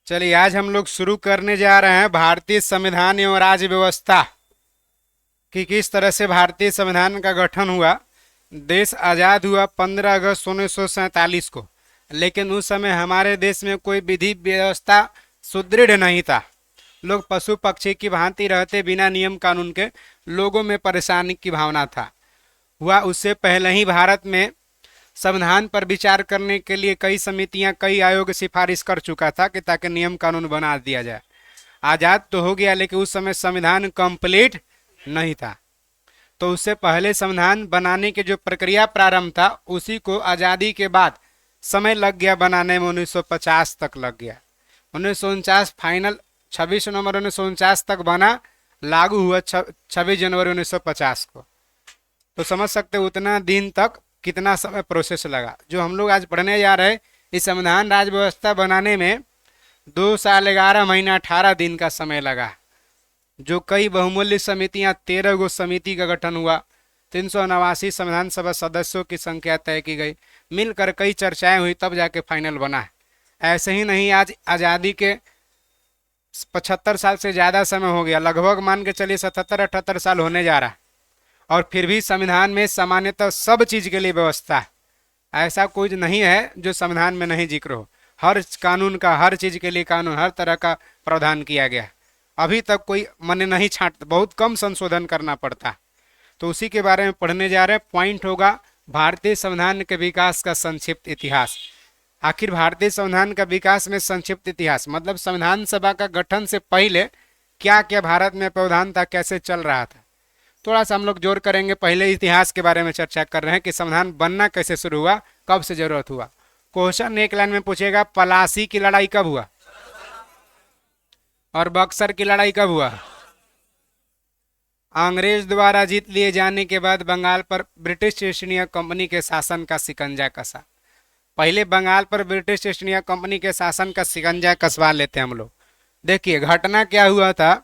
चलिए आज हम लोग शुरू करने जा रहे हैं भारतीय संविधान एवं राज्य व्यवस्था कि किस तरह से भारतीय संविधान का गठन हुआ। देश आज़ाद हुआ 15 अगस्त 1947 को, लेकिन उस समय हमारे देश में कोई विधि व्यवस्था सुदृढ़ नहीं था। लोग पशु पक्षी की भांति रहते, बिना नियम कानून के। लोगों में परेशानी की भावना था। हुआ उससे पहले ही भारत में संविधान पर विचार करने के लिए कई समितियां, कई आयोग सिफारिश कर चुका था कि ताकि नियम कानून बना दिया जाए। आज़ाद तो हो गया, लेकिन उस समय संविधान कंप्लीट नहीं था। तो उससे पहले संविधान बनाने की जो प्रक्रिया प्रारंभ था, उसी को आज़ादी के बाद समय लग गया बनाने में। 1950 तक लग गया। 1949 फाइनल 26 नवंबर 1949 तक बना, लागू हुआ 26 जनवरी 1950 को। तो समझ सकते उतना दिन तक कितना समय प्रोसेस लगा। जो हम लोग आज पढ़ने जा रहे हैं, इस संविधान राज्य व्यवस्था बनाने में 2 साल 11 महीना 18 दिन का समय लगा। जो कई बहुमूल्य समितियां, 13 गो समिति का गठन हुआ। 389 संविधान सभा सदस्यों की संख्या तय की गई। मिलकर कई चर्चाएं हुई, तब जाके फाइनल बना है। ऐसे ही नहीं, आज आज़ादी के 75 साल से ज़्यादा समय हो गया, लगभग मान के चलिए 77-78 साल होने जा रहा है, और फिर भी संविधान में सामान्यतः सब चीज़ के लिए व्यवस्था है। ऐसा कुछ नहीं है जो संविधान में नहीं जिक्र हो। हर कानून का, हर चीज़ के लिए कानून, हर तरह का प्रावधान किया गया। अभी तक कोई मन नहीं छांटता, बहुत कम संशोधन करना पड़ता। तो उसी के बारे में पढ़ने जा रहे हैं। पॉइंट होगा भारतीय संविधान के विकास का संक्षिप्त इतिहास। आखिर भारतीय संविधान का विकास में संक्षिप्त इतिहास मतलब संविधान सभा का गठन से पहले क्या क्या भारत में प्रावधान था, कैसे चल रहा था। थोड़ा सा हम लोग जोर करेंगे। पहले इतिहास के बारे में चर्चा कर रहे हैं कि संविधान बनना कैसे शुरू हुआ, कब से जरूरत हुआ। क्वेश्चन एक लाइन में पूछेगा, पलासी की लड़ाई कब हुआ और बक्सर की लड़ाई कब हुआ। अंग्रेज द्वारा जीत लिए जाने के बाद बंगाल पर ब्रिटिश ईस्ट इंडिया कंपनी के शासन का शिकंजा कसा। पहले बंगाल पर ब्रिटिश ईस्ट इंडिया कंपनी के शासन का शिकंजा कसवा लेते हैं हम लोग। देखिए घटना क्या हुआ था।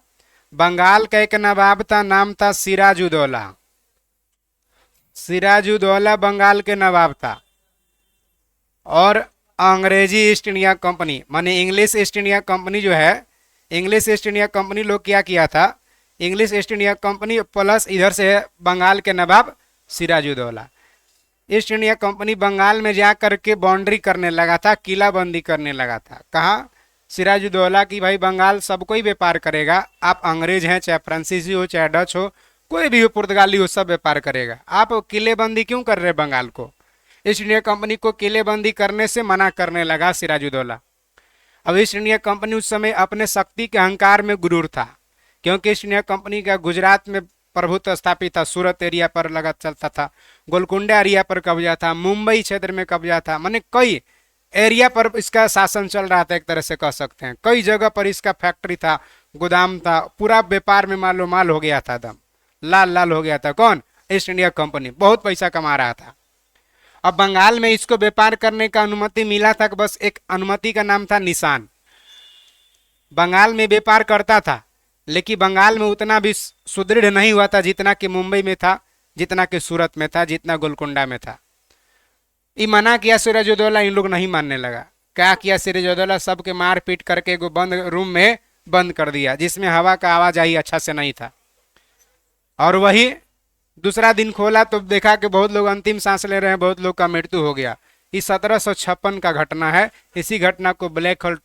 बंगाल का एक नवाब था, नाम था सिराजुद्दौला। सिराजुद्दौला बंगाल के नवाब था। और अंग्रेजी ईस्ट इंडिया कंपनी माने इंग्लिश ईस्ट इंडिया कंपनी जो है, इंग्लिश ईस्ट इंडिया कंपनी लोग क्या किया था, English East India company plus इधर से है बंगाल के नवाब Sirajuddaula. East India company Bengal में जा करके बाउंड्री करने लगा था, किलाबंदी करने लगा था। कहाँ? सिराजुद्दौला की भाई बंगाल सब कोई व्यापार करेगा। आप अंग्रेज हैं, चाहे फ्रांसीसी हो, चाहे डच हो, कोई भी हो, पुर्तगाली हो, सब व्यापार करेगा। आप किलेबंदी क्यों कर रहे बंगाल को? ईस्ट इंडिया कंपनी को किलेबंदी करने से मना करने लगा सिराजुद्दौला। अब ईस्ट इंडिया कंपनी उस समय अपने शक्ति के अहंकार में गुरूर था, क्योंकि ईस्ट इंडिया कंपनी का गुजरात में प्रभुत्व स्थापित था, सूरत एरिया पर लगा चलता था, गोलकुंडा एरिया पर कब्जा था, मुंबई क्षेत्र में कब्जा था, माने कई एरिया पर इसका शासन चल रहा था। एक तरह से कह सकते हैं कई जगह पर इसका फैक्ट्री था, गोदाम था, पूरा व्यापार में मालो माल हो गया था, दम लाल लाल हो गया था। कौन? ईस्ट इंडिया कंपनी बहुत पैसा कमा रहा था। अब बंगाल में इसको व्यापार करने का अनुमति मिला था, बस एक अनुमति का नाम था निशान। बंगाल में व्यापार करता था, लेकिन बंगाल में उतना भी सुदृढ़ नहीं हुआ था जितना कि मुंबई में था, जितना कि सूरत में था, जितना गोलकुंडा में था। ये मना किया सिराजुद्दौला, इन लोग नहीं मानने लगा। क्या किया सिराजुद्दौला? सबके मार पीट करके एगो बंद रूम में बंद कर दिया, जिसमें हवा का आवाजाही अच्छा से नहीं था। और वही दूसरा दिन खोला तो देखा कि बहुत लोग अंतिम सांस ले रहे हैं, बहुत लोग का मृत्यु हो गया। ये 1756 का घटना है। इसी घटना को ब्लैक होल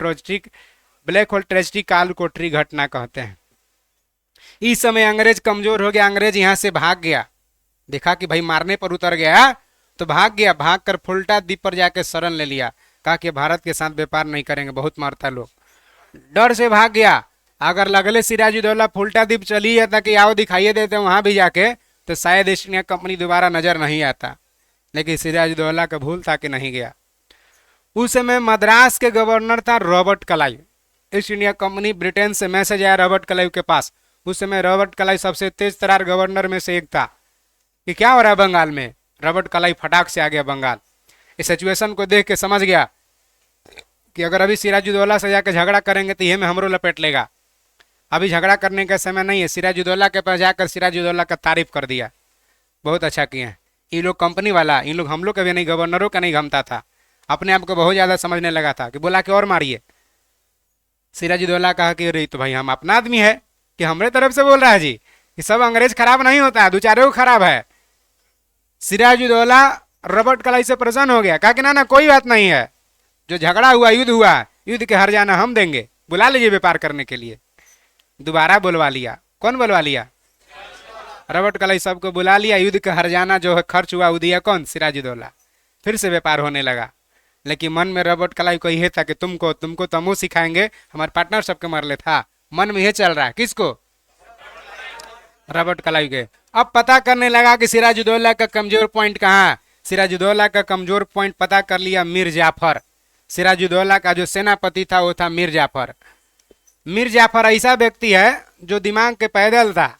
ट्रेजिडी काल कोठरी घटना कहते हैं। इस समय अंग्रेज कमजोर हो गया, अंग्रेज यहाँ से भाग गया। देखा कि भाई मारने पर उतर गया तो भाग गया। भाग कर फुल्टा द्वीप पर जाकर शरण ले लिया, कहा कि भारत के साथ व्यापार नहीं करेंगे, बहुत मारता लोग। डर से भाग गया। अगर लगले सिराजुद्दौला फुल्टा द्वीप चली जाता कि आओ दिखाइए देते वहां भी जाके, तो शायद ईस्ट इंडिया कंपनी दोबारा नजर नहीं आता। लेकिन सिराजुद्दौला का भूल था कि नहीं गया। उस समय मद्रास के गवर्नर था Robert Clive. East India company Britain से मैसेज आया रॉबर्ट क्लाइव के पास। उस समय रॉबर्ट क्लाइव सबसे तेज तरार गवर्नर में से एक था कि क्या हो रहा है बंगाल में। रॉबर्ट क्लाइव फटाक से आ गया बंगाल। इस सिचुएशन को देख के समझ गया कि अगर अभी सिराजुद्दौला से जाकर झगड़ा करेंगे तो ये में हमरो लपेट लेगा। अभी झगड़ा करने का समय नहीं है। सिराजुद्दौला के पास जाकर सिराजुद्दौला का तारीफ कर दिया, बहुत अच्छा किया। ये लोग कंपनी वाला, इन लोग हम लोग का भी नहीं, गवर्नरों का नहीं घमता था, अपने आप को बहुत ज़्यादा समझने लगा था कि बोला कि और मारिए। सिराजुद्दौला कहा कि अरे तो भाई हम अपना आदमी है कि हमारे तरफ से बोल रहा है जी कि सब अंग्रेज खराब नहीं होता है, दो चारों को खराब है। सिराजुद्दौला रॉबर्ट क्लाइव से प्रसन्न हो गया, कहा कि ना ना कोई बात नहीं है, जो झगड़ा हुआ युद्ध हुआ, युद्ध के हर जाना हम देंगे, बुला लीजिए व्यापार करने के लिए। दोबारा बुलवा लिया। कौन बुलवा लिया? रॉबर्ट क्लाइव सबको बुला लिया। युद्ध का हरजाना जो है खर्च हुआ वो दिया कौन? सिराजुद्दौला। फिर से व्यापार होने लगा। लेकिन मन में रॉबर्ट क्लाइव को यह था कि तुमको तुमको तो हम सिखाएंगे, हमारे पार्टनर सबके मरले था, मन में यह चल रहा है। किसको? रॉबर्ट क्लाइव के। अब पता करने लगा कि सिराजुद्दौला का कमजोर पॉइंट कहाँ है। सिराजुद्दौला का कमजोर पॉइंट पता कर लिया, मीर जाफर। सिराजुद्दौला का जो सेनापति था वो था मीर जाफर। मीर जाफर ऐसा व्यक्ति है जो दिमाग के पैदल था।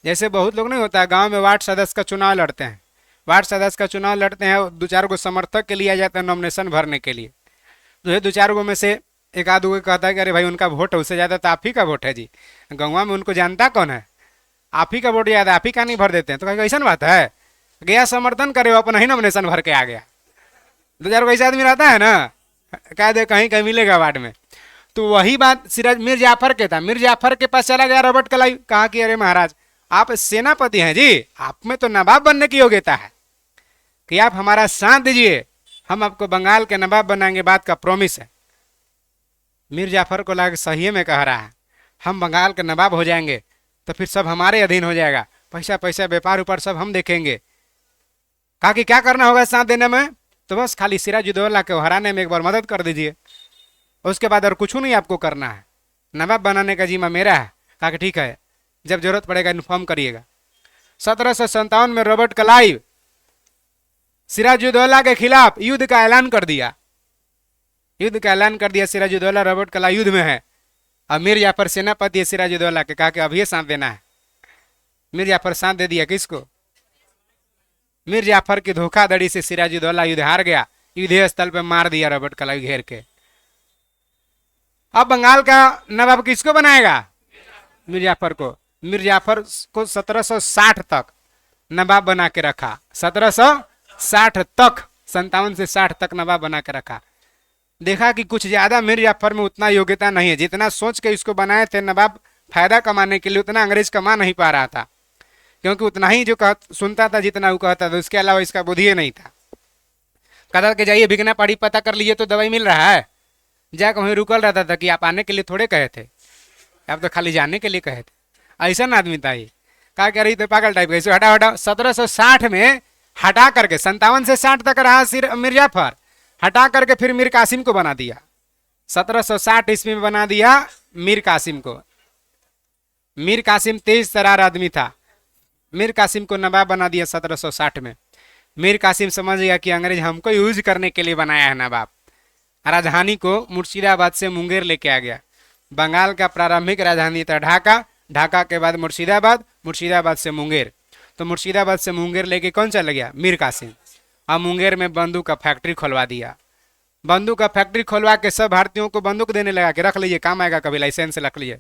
जैसे बहुत लोग नहीं होता, गांव में वार्ड सदस्य का चुनाव लड़ते हैं, वार्ड सदस्य का चुनाव लड़ते हैं, दो चार को समर्थक के लिए आ जाते हैं नॉमिनेशन भरने के लिए। तो ये दो चार गो में से एक आध को कहता है कि अरे भाई उनका वोट है, उससे ज़्यादा तो आप ही का वोट है जी, गाँव में उनको जानता कौन है, आप ही का वोट ज़्यादा, आप ही का नहीं भर देते हैं। तो कहीं ऐसा बात है, गया समर्थन करे, वो अपना ही नॉमिनेशन भर के आ गया। दो चार को ऐसा आदमी रहता है ना, कह दे कहीं कहीं मिलेगा वार्ड में। तो वही बात सिराज मीर जाफर के था। मीर जाफर के पास चला गया रॉबर्ट क्लाइव, कहा कि अरे महाराज आप सेनापति हैं जी, आप में तो नवाब बनने की योग्यता है कि आप हमारा साथ दीजिए, हम आपको बंगाल के नवाब बनाएंगे, बात का प्रॉमिस है। मीर जाफर को लगा सही में कह रहा है, हम बंगाल के नवाब हो जाएंगे तो फिर सब हमारे अधीन हो जाएगा, पैसा पैसा व्यापार ऊपर सब हम देखेंगे। कहा कि क्या करना होगा साथ देने में? तो बस खाली सिराजुद्दौला को हराने में एक बार मदद कर दीजिए, उसके बाद और कुछ नहीं आपको करना है, नवाब बनाने का जिम्मा मेरा है। कहा कि ठीक है, जब जरूरत पड़ेगा इन्फॉर्म करिएगा। 1757 में रॉबर्ट क्लाइव सिराजुद्दौला के खिलाफ युद्ध का ऐलान कर दिया। युद्ध का ऐलान कर दिया सिराजुद्दौला, रॉबर्ट क्लाइव युद्ध में है। अब मीर जाफर सेनापति है सिराजुद्दौला के, कहा कि अब ये साथ देना है। मीर जाफर साथ दे दिया। किसको? मीर जाफर की धोखाधड़ी से सिराजुद्दौला युद्ध हार गया, युद्ध स्थल पर मार दिया रॉबर्ट क्लाइव घेर के। अब बंगाल का नवाब किसको बनाएगा? मीर जाफर को। मीर जाफर को 1760 तक नवाब बना के रखा। 1760 तक, 57 से 60 तक नवाब बना के रखा। देखा कि कुछ ज्यादा मीर जाफर में उतना योग्यता नहीं है, जितना सोच के इसको बनाए थे नवाब फायदा कमाने के लिए, उतना अंग्रेज कमा नहीं पा रहा था, क्योंकि उतना ही जो सुनता था जितना वो कहता था, उसके अलावा इसका बुद्धि नहीं था। कहता कि जाइए भिगना पड़ी पता कर लीजिए तो दवाई मिल रहा है। जाकर वहीं रुकल रहता था कि आप आने के लिए थोड़े कहे थे, आप तो खाली जाने के लिए कहे थे। ऐसा ना आदमी था ये। क्या कह रही तो पागल टाइप का, हटा हटा। 1760 में हटा करके 57 से 60 तक रहा सिर मीर जाफर, हटा करके फिर मीर कासिम को बना दिया। 1760 ईस्वी में बना दिया मीर कासिम को। मीर कासिम तेज तरार आदमी था। मीर कासिम को नवाब बना दिया 1760 में। मीर कासिम समझ गया कि अंग्रेज हमको यूज करने के लिए बनाया है नवाब। राजधानी को मुर्शिदाबाद से मुंगेर लेके आ गया। बंगाल का प्रारंभिक राजधानी था ढाका, ढाका के बाद मुर्शिदाबाद, मुर्शिदाबाद से मुंगेर। तो मुर्शिदाबाद से मुंगेर लेके कौन चला गया? मीर कासिम। और मुंगेर में बंदूक का फैक्ट्री खुलवा दिया। बंदूक का फैक्ट्री खुलवा के सब भारतीयों को बंदूक देने लगा कि रख लीजिए, काम आएगा कभी, लाइसेंस रख लीजिए।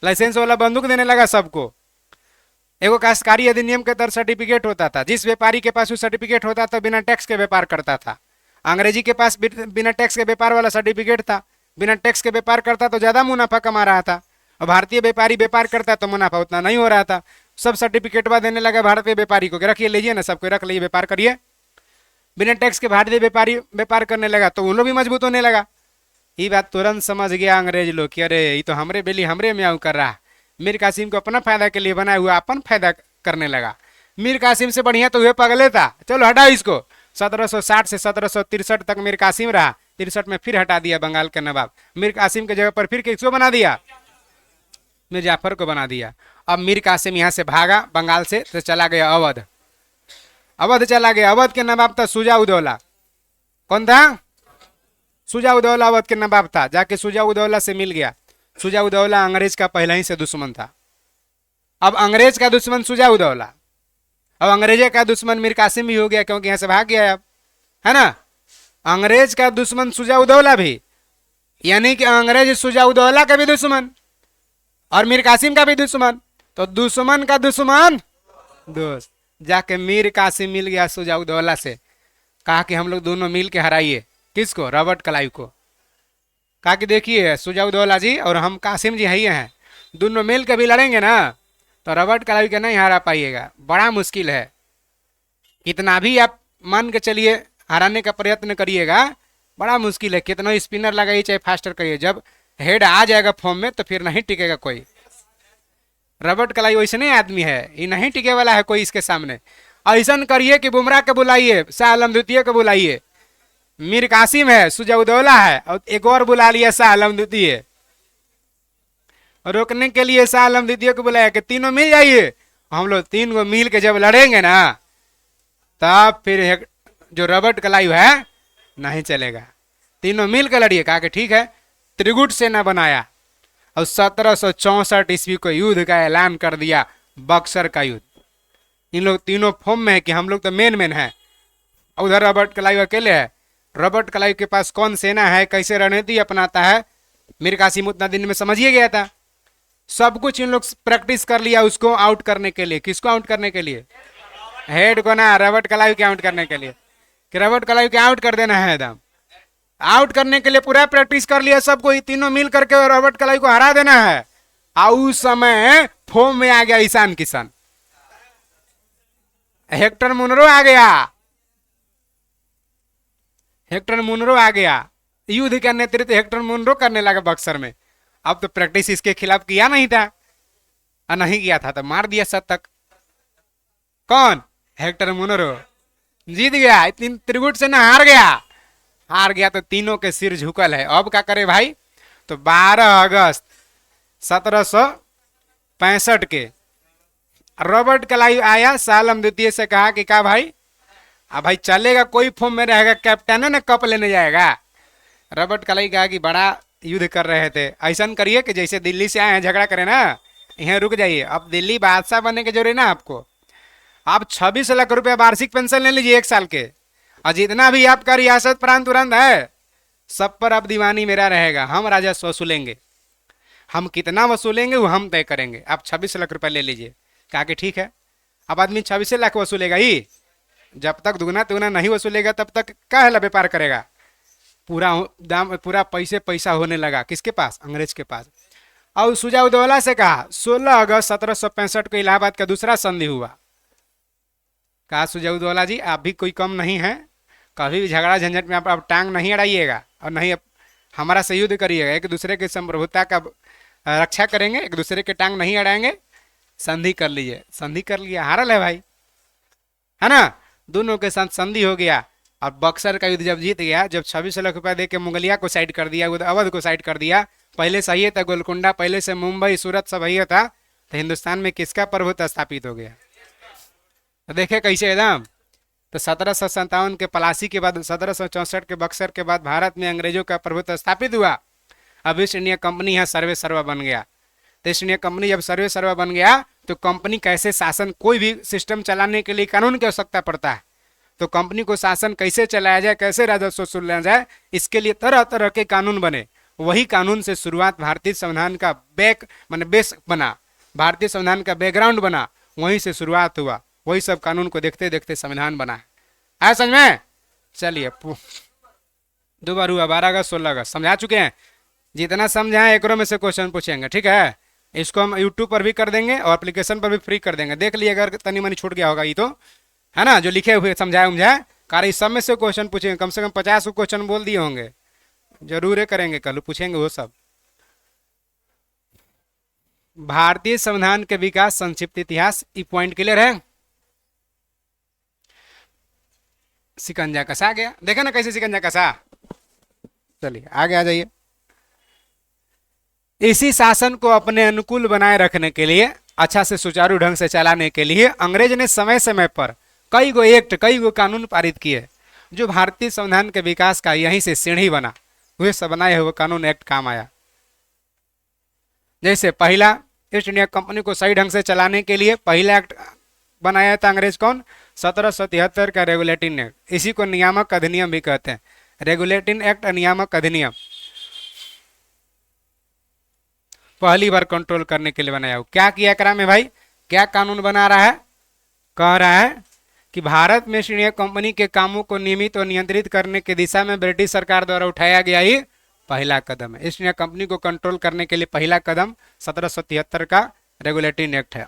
लाइसेंस वाला बंदूक देने लगा सबको। एगो काश्तकारी अधिनियम के तहत सर्टिफिकेट होता था, जिस व्यापारी के पास वो सर्टिफिकेट होता था बिना टैक्स के व्यापार करता था। अंग्रेजी के पास बिना टैक्स के व्यापार वाला सर्टिफिकेट था, बिना टैक्स के व्यापार करता तो ज्यादा मुनाफा कमा रहा था, और भारतीय व्यापारी व्यापार करता तो मुनाफा उतना नहीं हो रहा था। सब सर्टिफिकेट देने लगा भारतीय व्यापारी को, रखिए लीजिए ना, सबको रख लीजिए, व्यापार करिए। बिना टैक्स के भारतीय व्यापारी व्यापार करने लगा तो उन लोग भी मजबूत होने लगा। ये बात तुरंत समझ गया अंग्रेज लोग कि अरे ये तो हमरे बेली हमरे म्याऊ कर रहा है। मीर कासिम को अपना फायदा के लिए बनाया हुआ अपन फायदा करने लगा। मीर कासिम से बढ़िया तो हुए पगले था, चलो हटाओ इसको। 1760 से 1763 तक मीर कासिम रहा। 63 में फिर हटा दिया बंगाल के नवाब। मीर कासिम के जगह पर फिर किसको बना दिया? मीर जाफर को बना दिया। अब मीर कासिम यहाँ से भागा बंगाल से, तो चला गया अवध। अवध चला गया। अवध के नवाब था शुजा-उद-दौला। कौन था? शुजा-उद-दौला अवध के नवाब था। जाके शुजा-उद-दौला से मिल गया। शुजा-उद-दौला अंग्रेज का पहले ही से दुश्मन था। अब अंग्रेज का दुश्मन शुजा-उद-दौला, अब अंग्रेजे का दुश्मन मीर कासिम भी हो गया, क्योंकि यहाँ से भाग गया अब, है ना। अंग्रेज का दुश्मन शुजा-उद-दौला भी, यानी कि अंग्रेज शुजा-उद-दौला का भी दुश्मन और मीर कासिम का भी दुश्मन। तो दुश्मन का दुश्मन दोस्त। जाके मीर कासिम मिल गया शुजा-उद-दौला से, कहा कि हम लोग दोनों मिल के हराइए। किसको? रॉबर्ट क्लाइव को। कहा कि देखिए सुजाउद्दौला जी और हम कासिम जी हैं, दोनों मिल के भी लड़ेंगे ना तो रॉबर्ट क्लाइव के नहीं हरा पाइएगा, बड़ा मुश्किल है। कितना भी आप मान के चलिए हराने का प्रयत्न करिएगा, बड़ा मुश्किल है। कितना स्पिनर लगाइए चाहे फास्टर करिए, जब हेड आ जाएगा फॉर्म में तो फिर नहीं टिकेगा कोई। रॉबर्ट क्लाइव वैसने आदमी है, ये नहीं टिके वाला है कोई इसके सामने। ऐसा करिए कि बुमराह के बुलाइए, शाह आलम द्वितीय को बुलाइए, मीर कासिम है, सुजाउद्दौला है, और एक और बुला लिया शाह आलम द्वितीय, रोकने के लिए शाह आलम द्वितीय को बुलाया कि तीनों मिल जाइए, हम लोग तीन को मिल के जब लड़ेंगे ना तब फिर जो रॉबर्ट क्लाइव है नहीं चलेगा, तीनों मिल के लड़िए। कहा कि ठीक है। त्रिगुट सेना बनाया और 1764 ईस्वी को युद्ध का ऐलान कर दिया, बक्सर का युद्ध। इन लोग तीनों फॉर्म में है कि हम लोग तो मेन है, उधर रॉबर्ट क्लाइव अकेले है। रॉबर्ट क्लाइव के पास कौन सेना है, कैसे रणनीति अपनाता है, मीर कासिम उतना दिन में समझिए गया था। सब कुछ इन लोग प्रैक्टिस कर लिया उसको आउट करने के लिए। किसको आउट करने के लिए? हेड को ना, रॉबर्ट क्लाइव के आउट करने के लिए, कि रॉबर्ट क्लाइव के आउट कर देना है एकदम। आउट करने के लिए पूरा प्रैक्टिस कर लिया सबको, तीनों मिल करके रॉबर्ट क्लाइव को हरा देना है। और उस समय फॉर्म में आ गया ईशान किशन, हेक्टर मुनरो आ गया, हेक्टर मुनरो आ गया। युद्ध का नेतृत्व हेक्टर मुनरो करने लगा बक्सर में। अब तो प्रैक्टिस इसके खिलाफ किया नहीं था, और नहीं किया था तो मार दिया शतक। कौन? हेक्टर मुनरो जीत गया, त्रिगुट से ना हार गया। हार गया तो तीनों के सिर झुकल है। अब क्या करे भाई? तो 12 अगस्त 1765 के रॉबर्ट क्लाइव आया, शाह आलम द्वितीय से कहा कि क्या भाई, अब भाई चलेगा, कोई फॉर्म में रहेगा, कैप्टन है ना कप लेने जाएगा। रॉबर्ट क्लाइव कहा कि बड़ा युद्ध कर रहे थे, ऐसा करिए कि जैसे दिल्ली से आए हैं झगड़ा करें ना, यहाँ रुक जाइए। अब दिल्ली बादशाह बनने के जरूरी ना आपको, आप 26 लाख रुपया वार्षिक पेंशन ले लीजिए 1 साल के, और जितना भी आपका रियासत प्रांत तुरंत है सब पर अब दीवानी मेरा रहेगा, हम राजस्व वसूलेंगे, हम कितना वसूलेंगे वो हम तय करेंगे, आप 26 लाख रुपया ले लीजिए। कहा कि ठीक है। अब आदमी 26 लाख वसूलेगा ही, जब तक दुगना तुगना नहीं वसूलेगा तब तक क्या है व्यापार करेगा। पूरा दाम, पूरा पैसा होने लगा किसके पास? अंग्रेज के पास। और सुजाउद्दौला से कहा 16 अगस्त 1765 को इलाहाबाद का दूसरा संधि हुआ। कहा सुजाउद्दौला जी आप भी कोई कम नहीं है, कभी भी झगड़ा झंझट में आप टांग नहीं अड़ाइएगा, और नहीं हमारा से युद्ध करिएगा, एक दूसरे की संप्रभुता का रक्षा करेंगे, एक दूसरे के टांग नहीं अड़ाएंगे, संधि कर लीजिए। संधि कर लिया, हारल है भाई, है ना। दोनों के साथ संधि हो गया, और बक्सर का युद्ध जब जीत गया, जब 26 लाख रुपया दे के मुगलिया को साइड कर दिया, अवध को साइड कर दिया, पहले से ही था गोलकुंडा, पहले से मुंबई सूरत सब ही था, तो हिंदुस्तान में किसका प्रभुत्व स्थापित हो गया? तो देखे कैसे एकदम। तो 1757 के पलासी के बाद, 1764 के बक्सर के बाद भारत में अंग्रेजों का प्रभुत्व स्थापित हुआ। अब ईस्ट इंडिया कंपनी यहाँ सर्वे सर्वा बन गया। तो ईस्ट इंडिया कंपनी जब सर्वे सर्वा बन गया तो कंपनी कैसे शासन, कोई भी सिस्टम चलाने के लिए कानून की आवश्यकता पड़ता है। तो कंपनी को शासन कैसे चलाया जाए, कैसे राजस्व वसूला जाए, इसके लिए तरह तरह के कानून बने। वही कानून से शुरुआत भारतीय संविधान का बेस बना, भारतीय संविधान का बैकग्राउंड बना, वहीं से शुरुआत हुआ। वही सब कानून को देखते देखते संविधान बना है। आया समझ में? चलिए 2 बार हुआ, 12 अगस्त 16 अगस्त समझा चुके हैं। जितना समझाए एक में से क्वेश्चन पूछेंगे, ठीक है। इसको हम यूट्यूब पर भी कर देंगे और एप्लीकेशन पर भी फ्री कर देंगे, देख लिए अगर तनी मनी छूट गया होगा ये तो, है ना। जो लिखे हुए समझाए उमझाए कार इस सब में से क्वेश्चन पूछेंगे, कम से कम 50 क्वेश्चन बोल दिए होंगे, जरूर करेंगे, कल पूछेंगे वो सब। भारतीय संविधान के विकास संक्षिप्त इतिहास, ई पॉइंट क्लियर है। सिकंजा कसा गया, देखा ना कैसे सिकंजा कसा। चलिए आगे आ जाइए। इसी शासन को अपने अनुकूल बनाए रखने के लिए, अच्छा से सुचारू ढंग से चलाने के लिए अंग्रेज ने समय समय पर कई गो एक्ट, कई गो कानून पारित किए, जो भारतीय संविधान के विकास का यहीं से सीढ़ी बना। वे सब बनाए हुए कानून एक्ट काम आया। जैसे पहला, ईस्ट इंडिया कंपनी को सही ढंग से चलाने के लिए पहला एक्ट बनाया था अंग्रेज कौन? 1773 का रेगुलेटिंग एक्ट। इसी को नियामक अधिनियम भी कहते हैं, रेगुलेटिंग एक्ट, नियामक अधिनियम। पहली बार कंट्रोल करने के लिए बनाया हो। क्या किया करा में भाई, क्या कानून बना रहा है? कह रहा है कि भारत में ईस्ट इंडिया कंपनी के कामों को नियमित और नियंत्रित करने की दिशा में ब्रिटिश सरकार द्वारा उठाया गया ये पहला कदम है। ईस्ट इंडिया कंपनी को कंट्रोल करने के लिए पहला कदम 1773 का रेगुलेटिंग एक्ट है,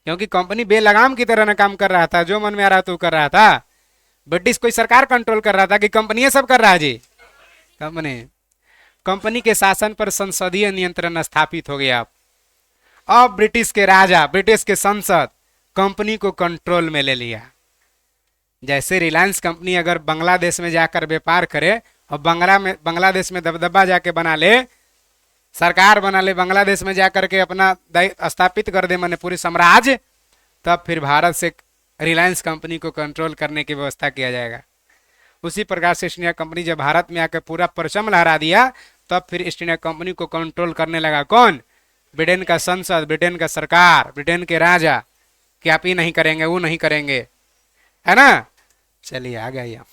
क्योंकि कंपनी बेलगाम की तरह ना काम कर रहा था, जो मन में आ रहा था वो कर रहा था। ब्रिटिश कोई सरकार कंट्रोल कर रहा था कि कंपनी ये सब कर रहा है जी? कंपनी कंपनी के शासन पर संसदीय नियंत्रण स्थापित हो गया। अब ब्रिटिश के राजा, ब्रिटिश के संसद कंपनी को कंट्रोल में ले लिया। जैसे रिलायंस कंपनी अगर बांग्लादेश में जाकर व्यापार करे और बांग्लादेश में दबदबा जाके बना ले, सरकार बना ले, बांग्लादेश में जाकर के अपना स्थापित कर दे, माने पूरी साम्राज्य, तब फिर भारत से रिलायंस कंपनी को कंट्रोल करने की व्यवस्था किया जाएगा। उसी प्रकार से ईस्ट इंडिया कंपनी जब भारत में आकर पूरा परचम लहरा दिया, तब फिर ईस्ट इंडिया कंपनी को कंट्रोल करने लगा कौन? ब्रिटेन का संसद, ब्रिटेन का सरकार, ब्रिटेन के राजा, कि आप ये नहीं करेंगे, वो नहीं करेंगे, है ना। चलिए आ गया।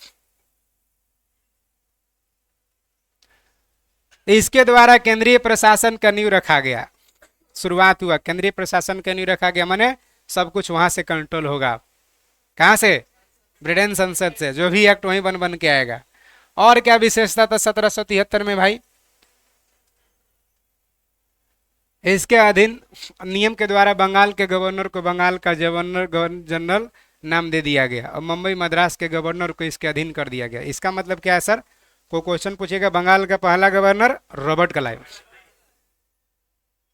इसके द्वारा केंद्रीय प्रशासन का नींव रखा गया, शुरुआत हुआ केंद्रीय प्रशासन का नींव रखा गया, माने सब कुछ वहां से कंट्रोल होगा। कहां से? ब्रिटेन संसद से। जो भी एक्ट वहीं बन बन के आएगा। और क्या विशेषता था 1773 में भाई? इसके अधीन नियम के द्वारा बंगाल के गवर्नर को बंगाल का गवर्नर जनरल नाम दे दिया गया और मुंबई मद्रास के गवर्नर को इसके अधीन कर दिया गया। इसका मतलब क्या है सर? को क्वेश्चन पूछेगा, बंगाल का पहला गवर्नर रॉबर्ट क्लाइव।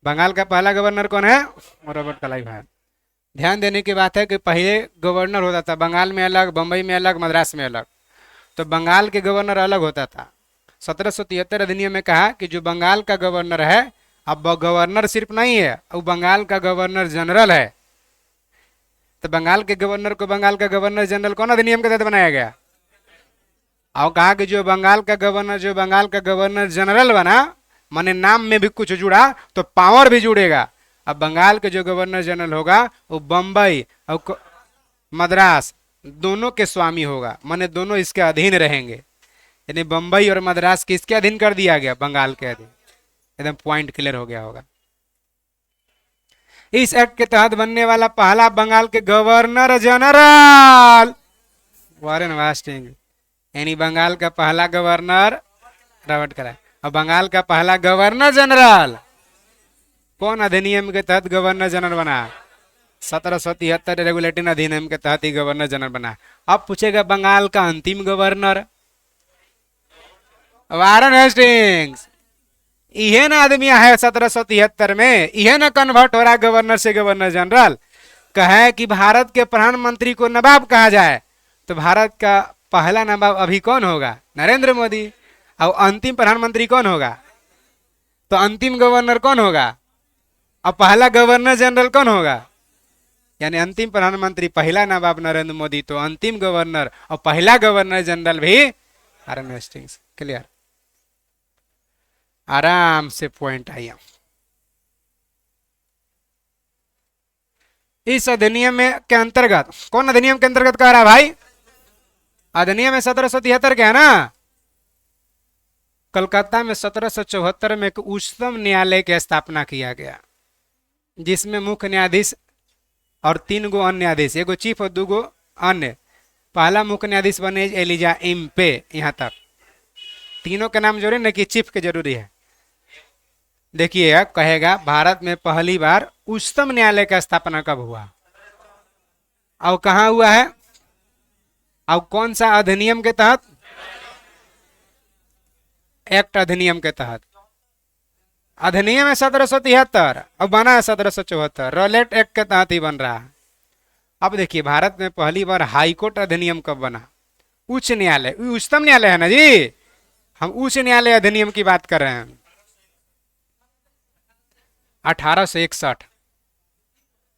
बंगाल का पहला गवर्नर कौन है? रॉबर्ट क्लाइव है। ध्यान देने की बात है कि पहले गवर्नर होता था बंगाल में अलग, बंबई में अलग, मद्रास में अलग। तो बंगाल के गवर्नर अलग होता था। 1773 अधिनियम में कहा कि जो बंगाल का गवर्नर है, अब गवर्नर सिर्फ नहीं है, वो बंगाल का गवर्नर जनरल है। तो बंगाल के गवर्नर को बंगाल का गवर्नर जनरल कौन अधिनियम के तहत बनाया गया? और कहा कि जो बंगाल का गवर्नर जनरल बना, माने नाम में भी कुछ जुड़ा तो पावर भी जुड़ेगा। अब बंगाल के जो गवर्नर जनरल होगा वो बंबई और मद्रास दोनों के स्वामी होगा, माने दोनों इसके अधीन रहेंगे। यानी बंबई और मद्रास किसके अधीन कर दिया गया? बंगाल के अधीन। एकदम पॉइंट क्लियर हो गया होगा। इस एक्ट के तहत बनने वाला पहला बंगाल के गवर्नर जनरल वारेन हेस्टिंग्स, यानी बंगाल का पहला गवर्नर रॉबर्ट क्लाइव। और बंगाल का पहला गवर्नर जनरल कौन अधिनियम के तहत गवर्नर जनरल बना? 1773 रेगुलेटिंग अधिनियम के तहत ही गवर्नर जनरल बना। अब पूछेगा बंगाल का अंतिम गवर्नर वारेन हेस्टिंग्स। यह ना आदमी है 1773 में, यह ना कन्वर्ट हो रहा गवर्नर से गवर्नर जनरल। कहे कि भारत के प्रधानमंत्री को नवाब कहा जाए, तो भारत का पहला नवाब अभी कौन होगा? नरेंद्र मोदी। और अंतिम प्रधानमंत्री कौन होगा? तो अंतिम गवर्नर कौन होगा? और पहला गवर्नर जनरल कौन होगा? यानी अंतिम प्रधानमंत्री पहला नवाब नरेंद्र मोदी, तो अंतिम गवर्नर और पहला गवर्नर जनरल भी वारेन हेस्टिंग्स। क्लियर? आराम से पॉइंट आइए। इस अधिनियम में के अंतर्गत, कौन अधिनियम के अंतर्गत कह रहा है भाई? अधिनियम में 1773 के है ना। कलकत्ता में 1774 में एक उच्चतम न्यायालय की स्थापना किया गया, जिसमें मुख्य न्यायाधीश और 3 गो अन्य न्यायाधीश, एगो चीफ और 2 गो अन्य। पहला मुख्य न्यायाधीश बने एलिजा इम्पे। यहां तक तीनों के नाम जोड़े ना कि चीफ के जरूरी है। देखिए कहेगा भारत में पहली बार उच्चतम न्यायालय का स्थापना कब हुआ और कहां हुआ है और कौन सा अधिनियम के तहत? एक्ट अधिनियम के तहत। अधिनियम है 1773 और बना है 1774। रॉलेट एक्ट के तहत ही बन रहा है। अब देखिए भारत में पहली बार हाईकोर्ट अधिनियम कब बना? उच्च न्यायालय, उच्चतम न्यायालय है ना जी, हम उच्च न्यायालय अधिनियम की बात कर रहे हैं। 1861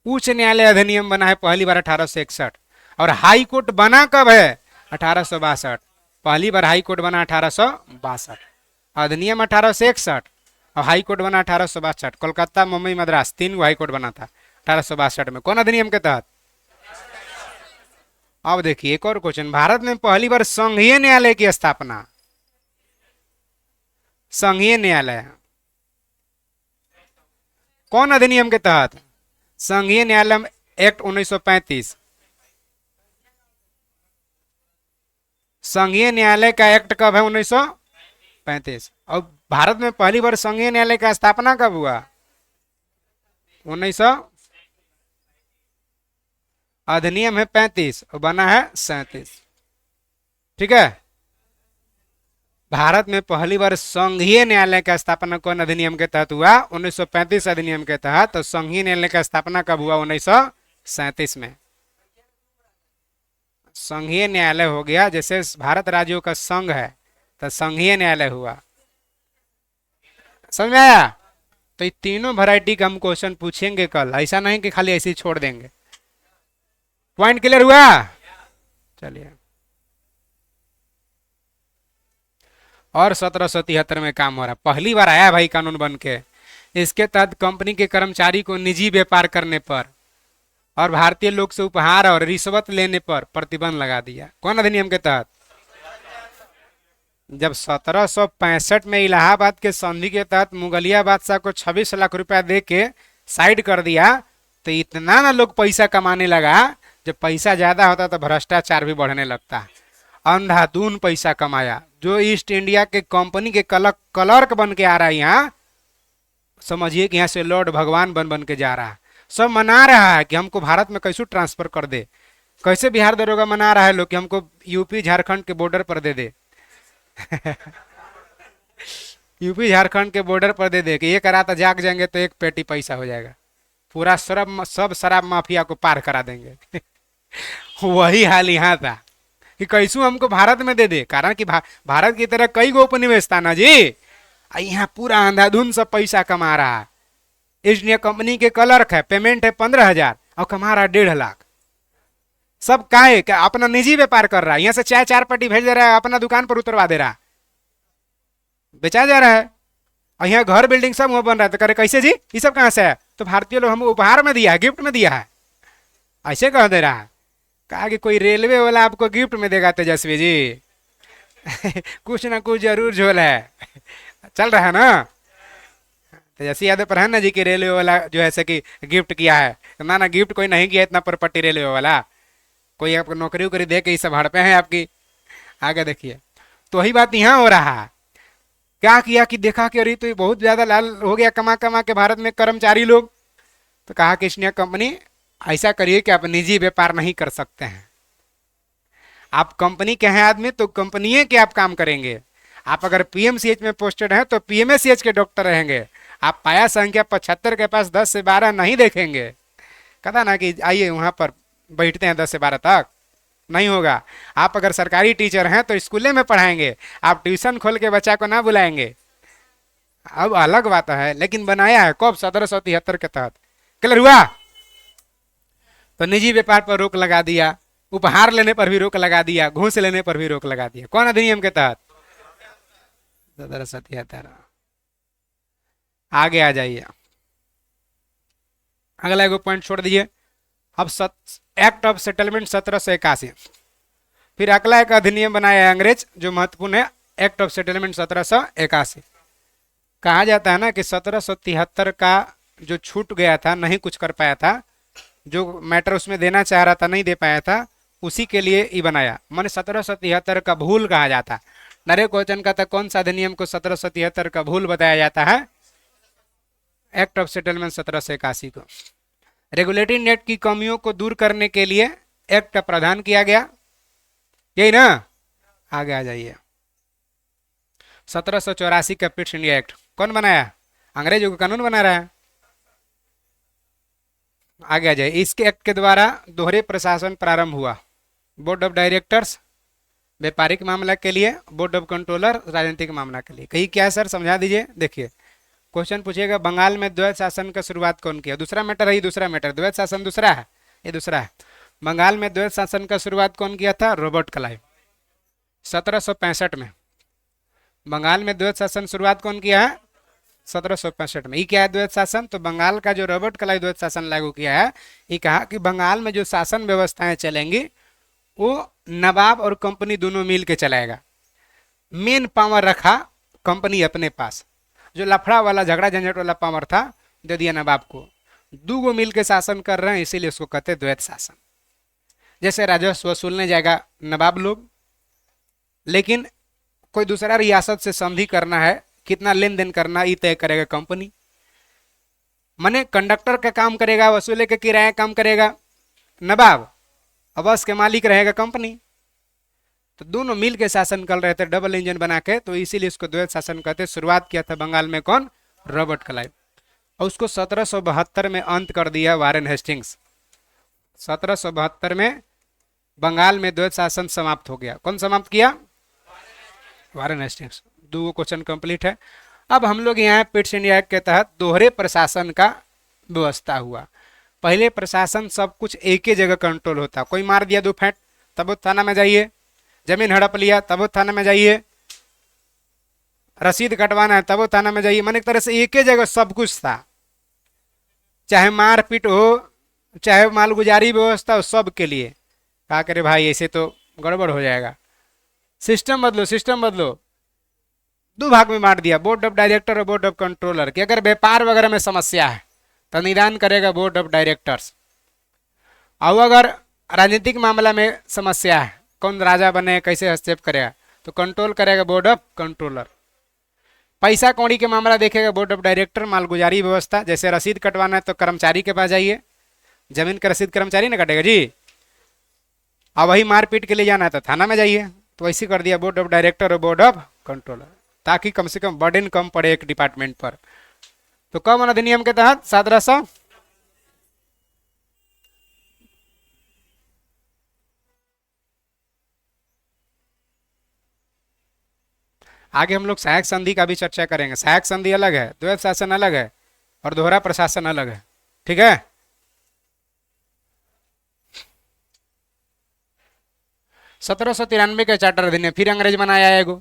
उच्च न्यायालय अधिनियम बना है पहली बार 1861। और हाई कोर्ट बना कब है? 1862। पहली बार हाई कोर्ट बना 1862। अधिनियम 1861 और हाई कोर्ट बना 1862। Kolkata, Mumbai, Madras 3 go high court बना था 1862 में। कौन अधिनियम के तहत? अब देखिए एक और क्वेश्चन, भारत में पहली बार संघीय न्यायालय की स्थापना। संघीय न्यायालय कौन अधिनियम के तहत? संघीय न्यायालय एक्ट 1935। संघीय न्यायालय का एक्ट कब है? 35। और भारत में पहली बार संघीय न्यायालय का स्थापना कब हुआ? 1900। अधिनियम है 35 और बना है 37। ठीक है। भारत में पहली बार संघीय न्यायालय का स्थापना कौन अधिनियम के तहत हुआ? 1935 अधिनियम के तहत। तो संघीय न्यायालय का स्थापना कब हुआ? 1937 में। संघीय न्यायालय हो गया, जैसे भारत राज्यों का संघ है तो संघीय न्यायालय हुआ। समझ में आया? तो ये तीनों वैरायटी का हम क्वेश्चन पूछेंगे कल, ऐसा नहीं कि खाली ऐसे ही छोड़ देंगे। पॉइंट क्लियर हुआ? चलिए, और 1773 में काम हो रहा, पहली बार आया भाई कानून बन के। इसके तहत कंपनी के कर्मचारी को निजी व्यापार करने पर और भारतीय लोग से उपहार और रिश्वत लेने पर प्रतिबंध लगा दिया। कौन अधिनियम के तहत? जब 1765 में इलाहाबाद के संधि के तहत मुगलिया बादशाह को 26 लाख रुपया दे के साइड कर दिया, तो इतना ना लोग पैसा कमाने लगा। जब पैसा ज्यादा होता तो भ्रष्टाचार भी बढ़ने लगता। अंधाधुन पैसा कमाया। जो ईस्ट इंडिया के कंपनी के क्लर्क बन के आ रहा है यहाँ, समझिए कि यहाँ से लॉर्ड भगवान बन बन के जा रहा है। सब मना रहा है कि हमको भारत में कैसे ट्रांसफर कर दे। कैसे बिहार दरोगा मना रहा है लोग कि हमको यूपी झारखंड के बॉर्डर पर दे दे। यूपी झारखंड के बॉर्डर पर दे दे कि एक रात जाग जाएंगे तो एक पेटी पैसा हो जाएगा, पूरा सब शराब माफिया को पार करा देंगे। वही हाल यहाँ था कि कैसू हमको भारत में दे दे, कारण कि भारत की तरह कई गो उपनिवेश था ना जी। यहाँ पूरा अंधाधुन सब पैसा कमा रहा है। ईस्ट इंडिया कंपनी के क्लर्क है, पेमेंट है 15,000 और कमा रहा है 1.5 लाख। सब काहे क्या? अपना निजी व्यापार कर रहा है। यहाँ से चाय 4 पट्टी भेज दे रहा है, अपना दुकान पर उतरवा दे रहा है, बेचा जा रहा है। और यहाँ घर बिल्डिंग सब बन रहा है। तो करे कैसे जी, ये सब कहाँ से है? तो भारतीय लोग हमको उपहार में दिया है, गिफ्ट में दिया है, ऐसे कह दे रहा है। कहा कि कोई रेलवे वाला आपको गिफ्ट में देगा तेजस्वी जी। कुछ ना कुछ जरूर झोल है। चल रहा है ना? तेजस्वी यादव प्रधान जी की रेलवे वाला जो है कि गिफ्ट किया है। ना ना, गिफ्ट कोई नहीं किया इतना प्रॉपर्टी रेलवे वाला। कोई आपको नौकरी वोकरी दे के ये सब हड़पे हैं आपकी। आगे देखिए, तो वही बात यहाँ हो रहा है। क्या किया कि देखा कि अरे तो ये बहुत ज्यादा लाल हो गया कमा कमा के भारत में कर्मचारी लोग। तो कहा कि ईस्ट इंडिया कंपनी ऐसा करिए कि आप निजी व्यापार नहीं कर सकते हैं। आप कंपनी के हैं आदमी तो कंपनी के आप काम करेंगे। आप अगर पीएमसीएच में पोस्टेड हैं तो पीएमएससीएच के डॉक्टर रहेंगे। आप पाया संख्या 75 के पास 10 से 12 नहीं देखेंगे। कहता ना कि आइए वहां पर बैठते हैं 10 से 12 तक, नहीं होगा। आप अगर सरकारी टीचर हैं तो स्कूले में पढ़ाएंगे। आप ट्यूशन खोल के बच्चा को ना बुलाएंगे। अब अलग बात है, लेकिन बनाया है कब? 1773 के तहत। क्लियर हुआ? तो निजी व्यापार पर रोक लगा दिया, उपहार लेने पर भी रोक लगा दिया, घूस लेने पर भी रोक लगा दिया। कौन अधिनियम के तहत? 1773। आगे आ जाइए, अगला एगो पॉइंट छोड़ दीजिए। अब एक्ट ऑफ सेटलमेंट 1781। फिर अगला एक अधिनियम बनाया है अंग्रेज जो महत्वपूर्ण है, एक्ट ऑफ सेटलमेंट 1781। कहा जाता है ना कि 1773 का जो छूट गया था, नहीं कुछ कर पाया था, जो मैटर उसमें देना चाह रहा था नहीं दे पाया था, उसी के लिए ये बनाया। मैंने 1773 का भूल कहा जाता। नरे क्वेश्चन का था कौन सा अधिनियम को 1773 का भूल बताया जाता है? एक्ट ऑफ सेटलमेंट 1781 को। रेगुलेटरी नेट की कमियों को दूर करने के लिए एक्ट का प्रावधान किया गया, यही ना? आगे आ जाइए। 1784 का पिट्स इंडिया एक्ट कौन बनाया? अंग्रेजों का कानून बना रहा है। आगे आ जाए। इसके एक्ट के द्वारा दोहरे प्रशासन प्रारंभ हुआ। बोर्ड ऑफ डायरेक्टर्स व्यापारिक मामला के लिए, बोर्ड ऑफ कंट्रोलर राजनीतिक मामला के लिए। कहीं क्या है सर, समझा दीजिए। देखिए क्वेश्चन पूछेगा, बंगाल में द्वैत शासन का शुरुआत कौन किया? दूसरा मैटर है, दूसरा मैटर द्वैत शासन दूसरा है, ये दूसरा है। बंगाल में द्वैत शासन का शुरुआत कौन किया था? Robert Clive. 1765 में बंगाल में द्वैत शासन शुरुआत कौन किया है? 1765 में। ये क्या है द्वैत शासन? तो बंगाल का जो रॉबर्ट क्लाइव द्वैत शासन लागू किया है, ये कहा कि बंगाल में जो शासन व्यवस्थाएं चलेंगी वो नवाब और कंपनी दोनों मिल के चलाएगा। मेन पावर रखा कंपनी अपने पास, जो लफड़ा वाला झगड़ा झंझट वाला पावर था दे दिया नवाब को। दो गो मिल के शासन कर रहे हैं, इसीलिए उसको कहते हैं द्वैत शासन। जैसे राजस्व वसूलने जाएगा नवाब लोग, लेकिन कोई दूसरा रियासत से संधि करना है, कितना लेन देन करना, ये तय करेगा कंपनी। माने कंडक्टर का काम करेगा, वसूले के किराया काम करेगा नवाब, और बस के मालिक रहेगा कंपनी। तो दोनों मिल के शासन कर रहे थे डबल इंजन बना के, तो इसीलिए इसको द्वैत शासन कहते। शुरुआत किया था बंगाल में कौन? Robert Clive. और उसको 1772 में अंत कर दिया वारेन हेस्टिंग्स। 1772 में बंगाल में द्वैत शासन समाप्त हो गया। कौन समाप्त किया? Warren Hastings. दो क्वेश्चन कंप्लीट है। अब हम लोग यहाँ पिट्स इंडिया एक्ट के तहत दोहरे प्रशासन का व्यवस्था हुआ। पहले प्रशासन सब कुछ एक ही जगह कंट्रोल होता, कोई मार दिया 2 फेंट तब वो थाना में जाइए, जमीन हड़प लिया तब वो थाना में जाइए, रसीद कटवाना है तब वो थाना में जाइए। माने एक तरह से एक ही जगह सब कुछ था, चाहे मारपीट हो, चाहे मालगुजारी व्यवस्था हो, सब के लिए। कहा करे भाई ऐसे तो गड़बड़ हो जाएगा, सिस्टम बदलो, सिस्टम बदलो। 2 भाग में बांट दिया, बोर्ड ऑफ डायरेक्टर और बोर्ड ऑफ कंट्रोलर, कि अगर व्यापार वगैरह में समस्या है तो निदान करेगा बोर्ड ऑफ डायरेक्टर्स, और अगर राजनीतिक मामला में समस्या है, कौन राजा बने, कैसे हस्तक्षेप करेगा, तो कंट्रोल करेगा बोर्ड ऑफ कंट्रोलर। पैसा कौड़ी के मामला देखेगा बोर्ड ऑफ डायरेक्टर। मालगुजारी व्यवस्था, जैसे रसीद कटवाना है तो कर्मचारी के पास जाइए, जमीन का रसीद कर्मचारी ना कटेगा जी, और वही मारपीट के लिए जाना है तो थाना में जाइए। तो वैसे कर दिया बोर्ड ऑफ डायरेक्टर और बोर्ड ऑफ कंट्रोलर, ताकि कम से कम बर्डन कम पड़े एक डिपार्टमेंट पर। तो कब अधिनियम के तहत? 1700। आगे हम लोग सहायक संधि का भी चर्चा करेंगे। सहायक संधि अलग है, द्वैत शासन अलग है, और दोहरा प्रशासन अलग है। ठीक है। 1793 का चार्टर अधिनियम, फिर अंग्रेज बनाया है एगो।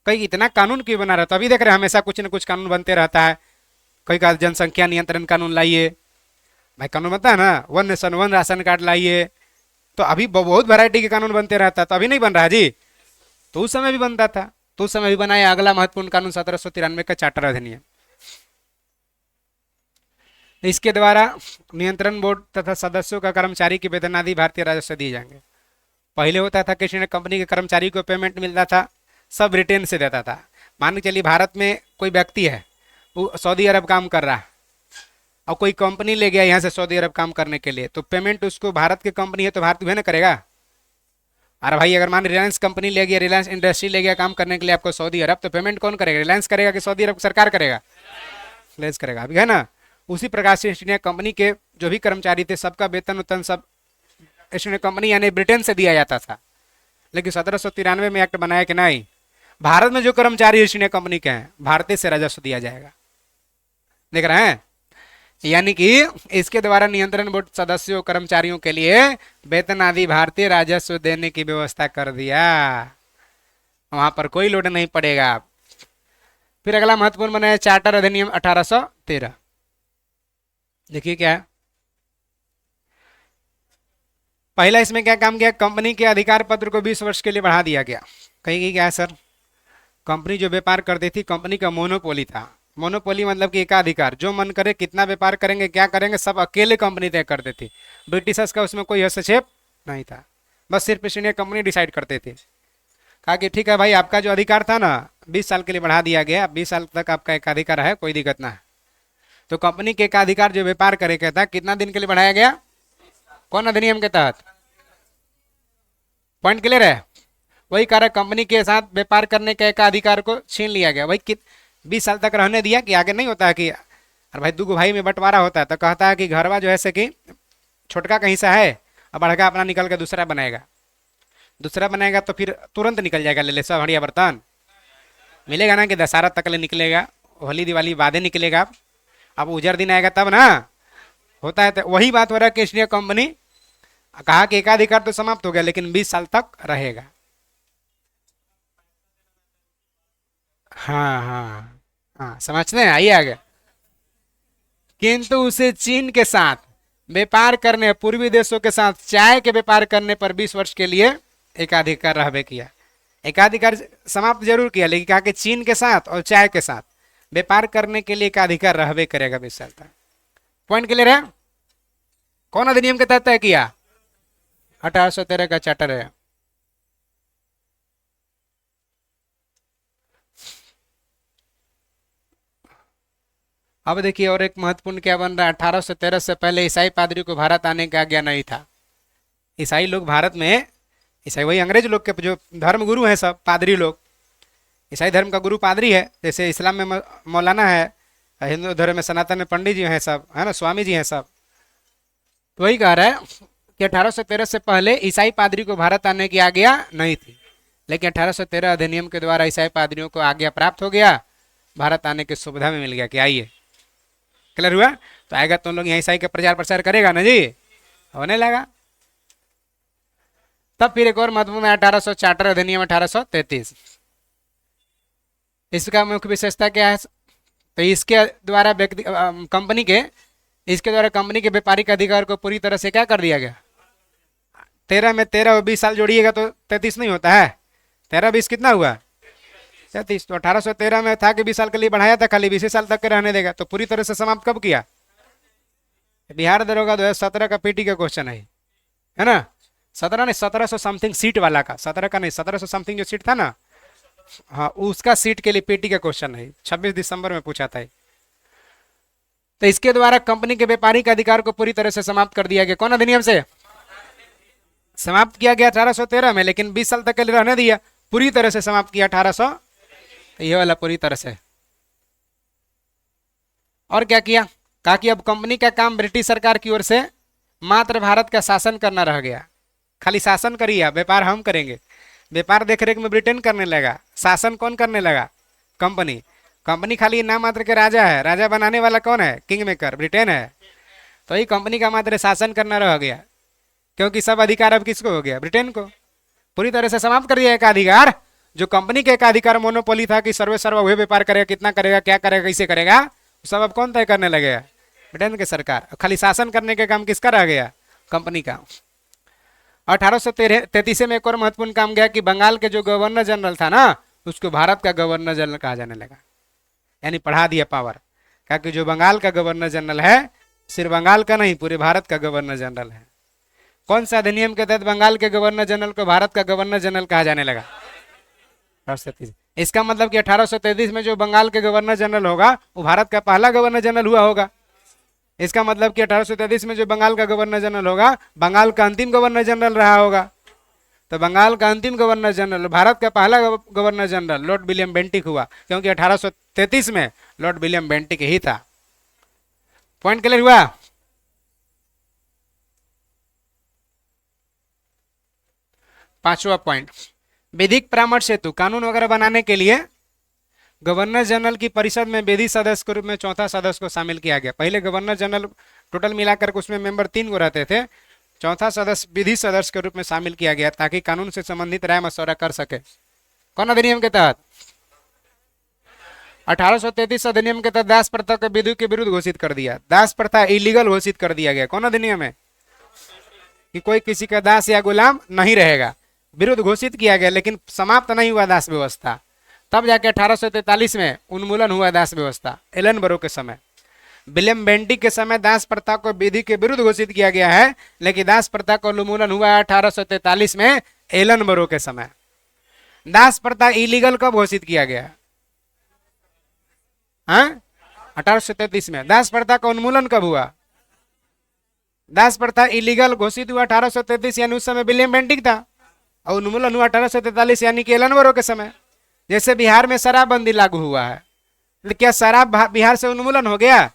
कई इतना कानून क्यों बना रहता है? अभी देख रहे हैं हमेशा कुछ न कुछ कानून बनते रहता है। कई का जनसंख्या नियंत्रण कानून लाइए, भाई कानून बनता है ना, 1 नेशन 1 राशन कार्ड लाइए। तो अभी बहुत वैरायटी के कानून बनते रहता है। तो अभी नहीं बन रहा है जी, तो उस समय भी बनता था, तो उस समय भी बनाया। अगला महत्वपूर्ण कानून 1793 का चार्टर अधिनियम। इसके द्वारा नियंत्रण बोर्ड तथा सदस्यों का कर्मचारी के वेतन आदि भारतीय राजस्व दिए जाएंगे। पहले होता था किसी ने कंपनी के कर्मचारी को पेमेंट मिलता था, सब रिटेन से देता था। मान के चलिए भारत में कोई व्यक्ति है, वो सऊदी अरब काम कर रहा है, और कोई कंपनी ले गया यहाँ से सऊदी अरब काम करने के लिए, तो पेमेंट उसको, भारत की कंपनी है तो भारत वह ना करेगा। अरे भाई अगर मान रिलायंस कंपनी ले गया, रिलायंस इंडस्ट्री ले गया काम करने के लिए आपको सऊदी अरब, तो पेमेंट कौन करेगा? रिलायंस करेगा कि सऊदी अरब सरकार करेगा? रिलायंस करेगा, अभी है ना। उसी प्रकार से ईस्ट इंडिया कंपनी के जो भी कर्मचारी थे, सबका वेतन उतन सब ईस्ट इंडिया कंपनी यानी ब्रिटेन से दिया जाता था। लेकिन 1793 में एक्ट बनाया कि नहीं, भारत में जो कर्मचारी ईस्ट इंडिया कंपनी के हैं, भारतीय से राजस्व दिया जाएगा। देख रहे हैं, यानी कि इसके द्वारा नियंत्रण बोर्ड सदस्यों कर्मचारियों के लिए वेतन आदि भारतीय राजस्व देने की व्यवस्था कर दिया। वहां पर कोई लोड नहीं पड़ेगा। फिर अगला महत्वपूर्ण बनाया चार्टर अधिनियम 1813। देखिए क्या है, पहला इसमें क्या काम किया? कंपनी के अधिकार पत्र को 20 वर्ष के लिए बढ़ा दिया गया। कहीं क्या है सर, कंपनी जो व्यापार करती थी, कंपनी का मोनोपोली था। मोनोपोली मतलब कि एकाधिकार, जो मन करे कितना व्यापार करेंगे, क्या करेंगे, सब अकेले कंपनी तय कर देती। ब्रिटिशर्स का उसमें कोई हस्तक्षेप नहीं था, बस सिर्फ ईस्ट इंडिया कंपनी डिसाइड करते थे। कहा कि ठीक है भाई, आपका जो अधिकार था ना 20 साल के लिए बढ़ा दिया गया, 20 साल तक आपका एकाधिकार है, कोई दिक्कत ना है। तो कंपनी के एकाधिकार जो व्यापार करे कहता है, कितना दिन के लिए बढ़ाया गया? कौन अधिनियम के तहत? पॉइंट क्लियर है? वही कह रहा है, कंपनी के साथ व्यापार करने के एकाधिकार को छीन लिया गया। भाई 20 साल तक रहने दिया, कि आगे नहीं होता है कि अरे भाई 2 भाई में बंटवारा होता है, तो कहता है कि घरवा जो है से कि छोटका का हिस्सा है, और बड़का अपना निकल के दूसरा बनाएगा। दूसरा बनाएगा तो फिर तुरंत निकल जाएगा, ले ले सब हड़िया बर्तन मिलेगा ना, कि दशहरा तक ले निकलेगा, होली दिवाली बादे निकलेगा। अब उजर दिन आएगा तब ना होता है। तो वही बात हो रहा है कि ईस्ट इंडिया कंपनी कहा कि एकाधिकार तो समाप्त हो गया, लेकिन 20 साल तक रहेगा। हाँ हाँ हाँ, समझते हैं, आइए आगे। किंतु उसे चीन के साथ व्यापार करने, पूर्वी देशों के साथ चाय के व्यापार करने पर 20 वर्ष के लिए एकाधिकार रहबे किया। एकाधिकार समाप्त जरूर किया, लेकिन कहा कि चीन के साथ और चाय के साथ व्यापार करने के लिए एकाधिकार रहबे करेगा 20 साल तक। पॉइंट क्लियर है? कौन अधिनियम के तहत तय किया? 1813 का चार्टर है। अब देखिए और एक महत्वपूर्ण क्या बन रहा है, 1813 से पहले ईसाई पादरी को भारत आने का आज्ञा नहीं था। ईसाई लोग भारत में, ईसाई वही अंग्रेज लोग के जो धर्म गुरु हैं सब पादरी लोग, ईसाई धर्म का गुरु पादरी है, जैसे इस्लाम में मौलाना है, हिंदू धर्म में सनातन में पंडित जी हैं सब, है ना, स्वामी जी हैं सब। तो वही कह रहा है कि 1813 से पहले ईसाई पादरी को भारत आने की आज्ञा नहीं थी, लेकिन 1813 अधिनियम के द्वारा ईसाई पादरियों को आज्ञा प्राप्त हो गया, भारत आने की सुविधा में मिल गया कि आइए। क्लियर हुआ? तो आएगा तो लोग यहाँ ईसाई का प्रचार प्रसार करेगा ना जी, होने लगा। तब फिर एक और महत्वपूर्ण 1800 चार्टर अधिनियम 1833, इसका मुख्य विशेषता क्या है? तो इसके द्वारा व्यक्ति कंपनी के, इसके द्वारा कंपनी के व्यापारिक अधिकार को पूरी तरह से क्या कर दिया गया? 13 में 13 और 20 साल जोड़िएगा तो 33 नहीं होता है, 13-20 कितना हुआ? 33। तो 1813 में था कि 20 साल के लिए बढ़ाया था, खाली 20 साल तक के रहने देगा, तो पूरी तरह से समाप्त कब किया? बिहार दरोगा 2017 का पीटी का क्वेश्चन है ना, 17 नहीं 1700 समथिंग सीट वाला का, 17 का नहीं 1700 समथिंग जो सीट था ना, हाँ उसका सीट के लिए पीटी का क्वेश्चन है, 26 दिसंबर में पूछा था। तो इसके द्वारा कंपनी के व्यापारिक अधिकार को पूरी तरह से समाप्त कर दिया गया। कौन अधिनियम से समाप्त किया गया? 1813 में, लेकिन 20 साल तक के लिए रहने दिया, पूरी तरह से समाप्त किया 1800, ये वाला पूरी तरह से। और क्या किया? कहा कि अब कंपनी का काम ब्रिटिश सरकार की ओर से मात्र भारत का शासन करना रह गया, खाली शासन करिए, व्यापार हम करेंगे। व्यापार देखरेख में ब्रिटेन करने लगा, शासन कौन करने लगा? कंपनी। कंपनी खाली नाम मात्र के राजा है, राजा बनाने वाला कौन है? किंग मेकर, ब्रिटेन है। तो ये कंपनी का मात्र शासन करना रह गया, क्योंकि सब अधिकार अब किसको हो गया? ब्रिटेन को। पूरी तरह से समाप्त कर दिया एक अधिकार, जो कंपनी के एक अधिकार मोनोपोली था कि सर्वे सर्वा वही व्यापार करेगा, कितना करेगा, क्या करेगा, कैसे करेगा, सब अब कौन तय करने लगेगा? ब्रिटेन की सरकार। खाली शासन करने के काम किसका रह गया? कंपनी का। 1833 में एक और महत्वपूर्ण काम गया कि बंगाल के जो गवर्नर जनरल था ना, उसको भारत का गवर्नर जनरल कहा जाने लगा, यानी बढ़ा दिया पावर। कहा कि जो बंगाल का गवर्नर जनरल है, सिर्फ बंगाल का नहीं, पूरे भारत का गवर्नर जनरल है। कौन सा अधिनियम के तहत बंगाल के गवर्नर जनरल को भारत का गवर्नर जनरल कहा जाने लगा? 1833। इसका मतलब कि 1833 में जो बंगाल के गवर्नर जनरल होगा, वो भारत का पहला गवर्नर जनरल हुआ होगा। इसका मतलब कि 1833 में जो बंगाल का गवर्नर जनरल होगा, बंगाल का अंतिम गवर्नर जनरल रहा होगा। तो बंगाल का अंतिम गवर्नर जनरल, भारत का पहला governor general Lord William Bentinck हुआ, क्योंकि 1833 में लॉर्ड विलियम बेंटिक ही था। पॉइंट क्लियर हुआ? पांचवा पॉइंट, विधिक परामर्श हेतु कानून वगैरह बनाने के लिए गवर्नर जनरल की परिषद में विधि सदस्य के रूप में चौथा सदस्य को शामिल किया गया। पहले गवर्नर जनरल टोटल मिलाकर उसमें मेंबर 3 को रहते थे, चौथा सदस्य विधि सदस्य के रूप में शामिल किया गया, ताकि कानून से संबंधित राय मशवरा कर सके। कौन अधिनियम के तहत? 1833 अधिनियम के तहत दास प्रथा को विधि के विरुद्ध घोषित कर दिया, दास प्रथा इलीगल घोषित कर दिया गया। कौन अधिनियम है? कि कोई किसी का दास या गुलाम नहीं रहेगा, विरुद्ध घोषित किया गया, लेकिन समाप्त नहीं हुआ दास व्यवस्था। तब जाके 1843 में उन्मूलन हुआ दास व्यवस्था, एलन बरो के समय। विलियम बेंटिक के समय दास प्रथा को विधि के विरुद्ध घोषित किया गया है, लेकिन दास प्रथा का उन्मूलन हुआ 1843 में एलन बरो के समय। दास प्रथा इलीगल कब घोषित किया गया? 1833 में। दास प्रथा का उन्मूलन कब हुआ? दास प्रथा इलीगल घोषित हुआ 1833, यानी उस समय विलियम बेंटिक था, और उन्मूलन हुआ 1843, यानी कि एलन बरो के समय। जैसे बिहार में शराबबंदी लागू हुआ है, क्या शराब बिहार से उन्मूलन हो गया?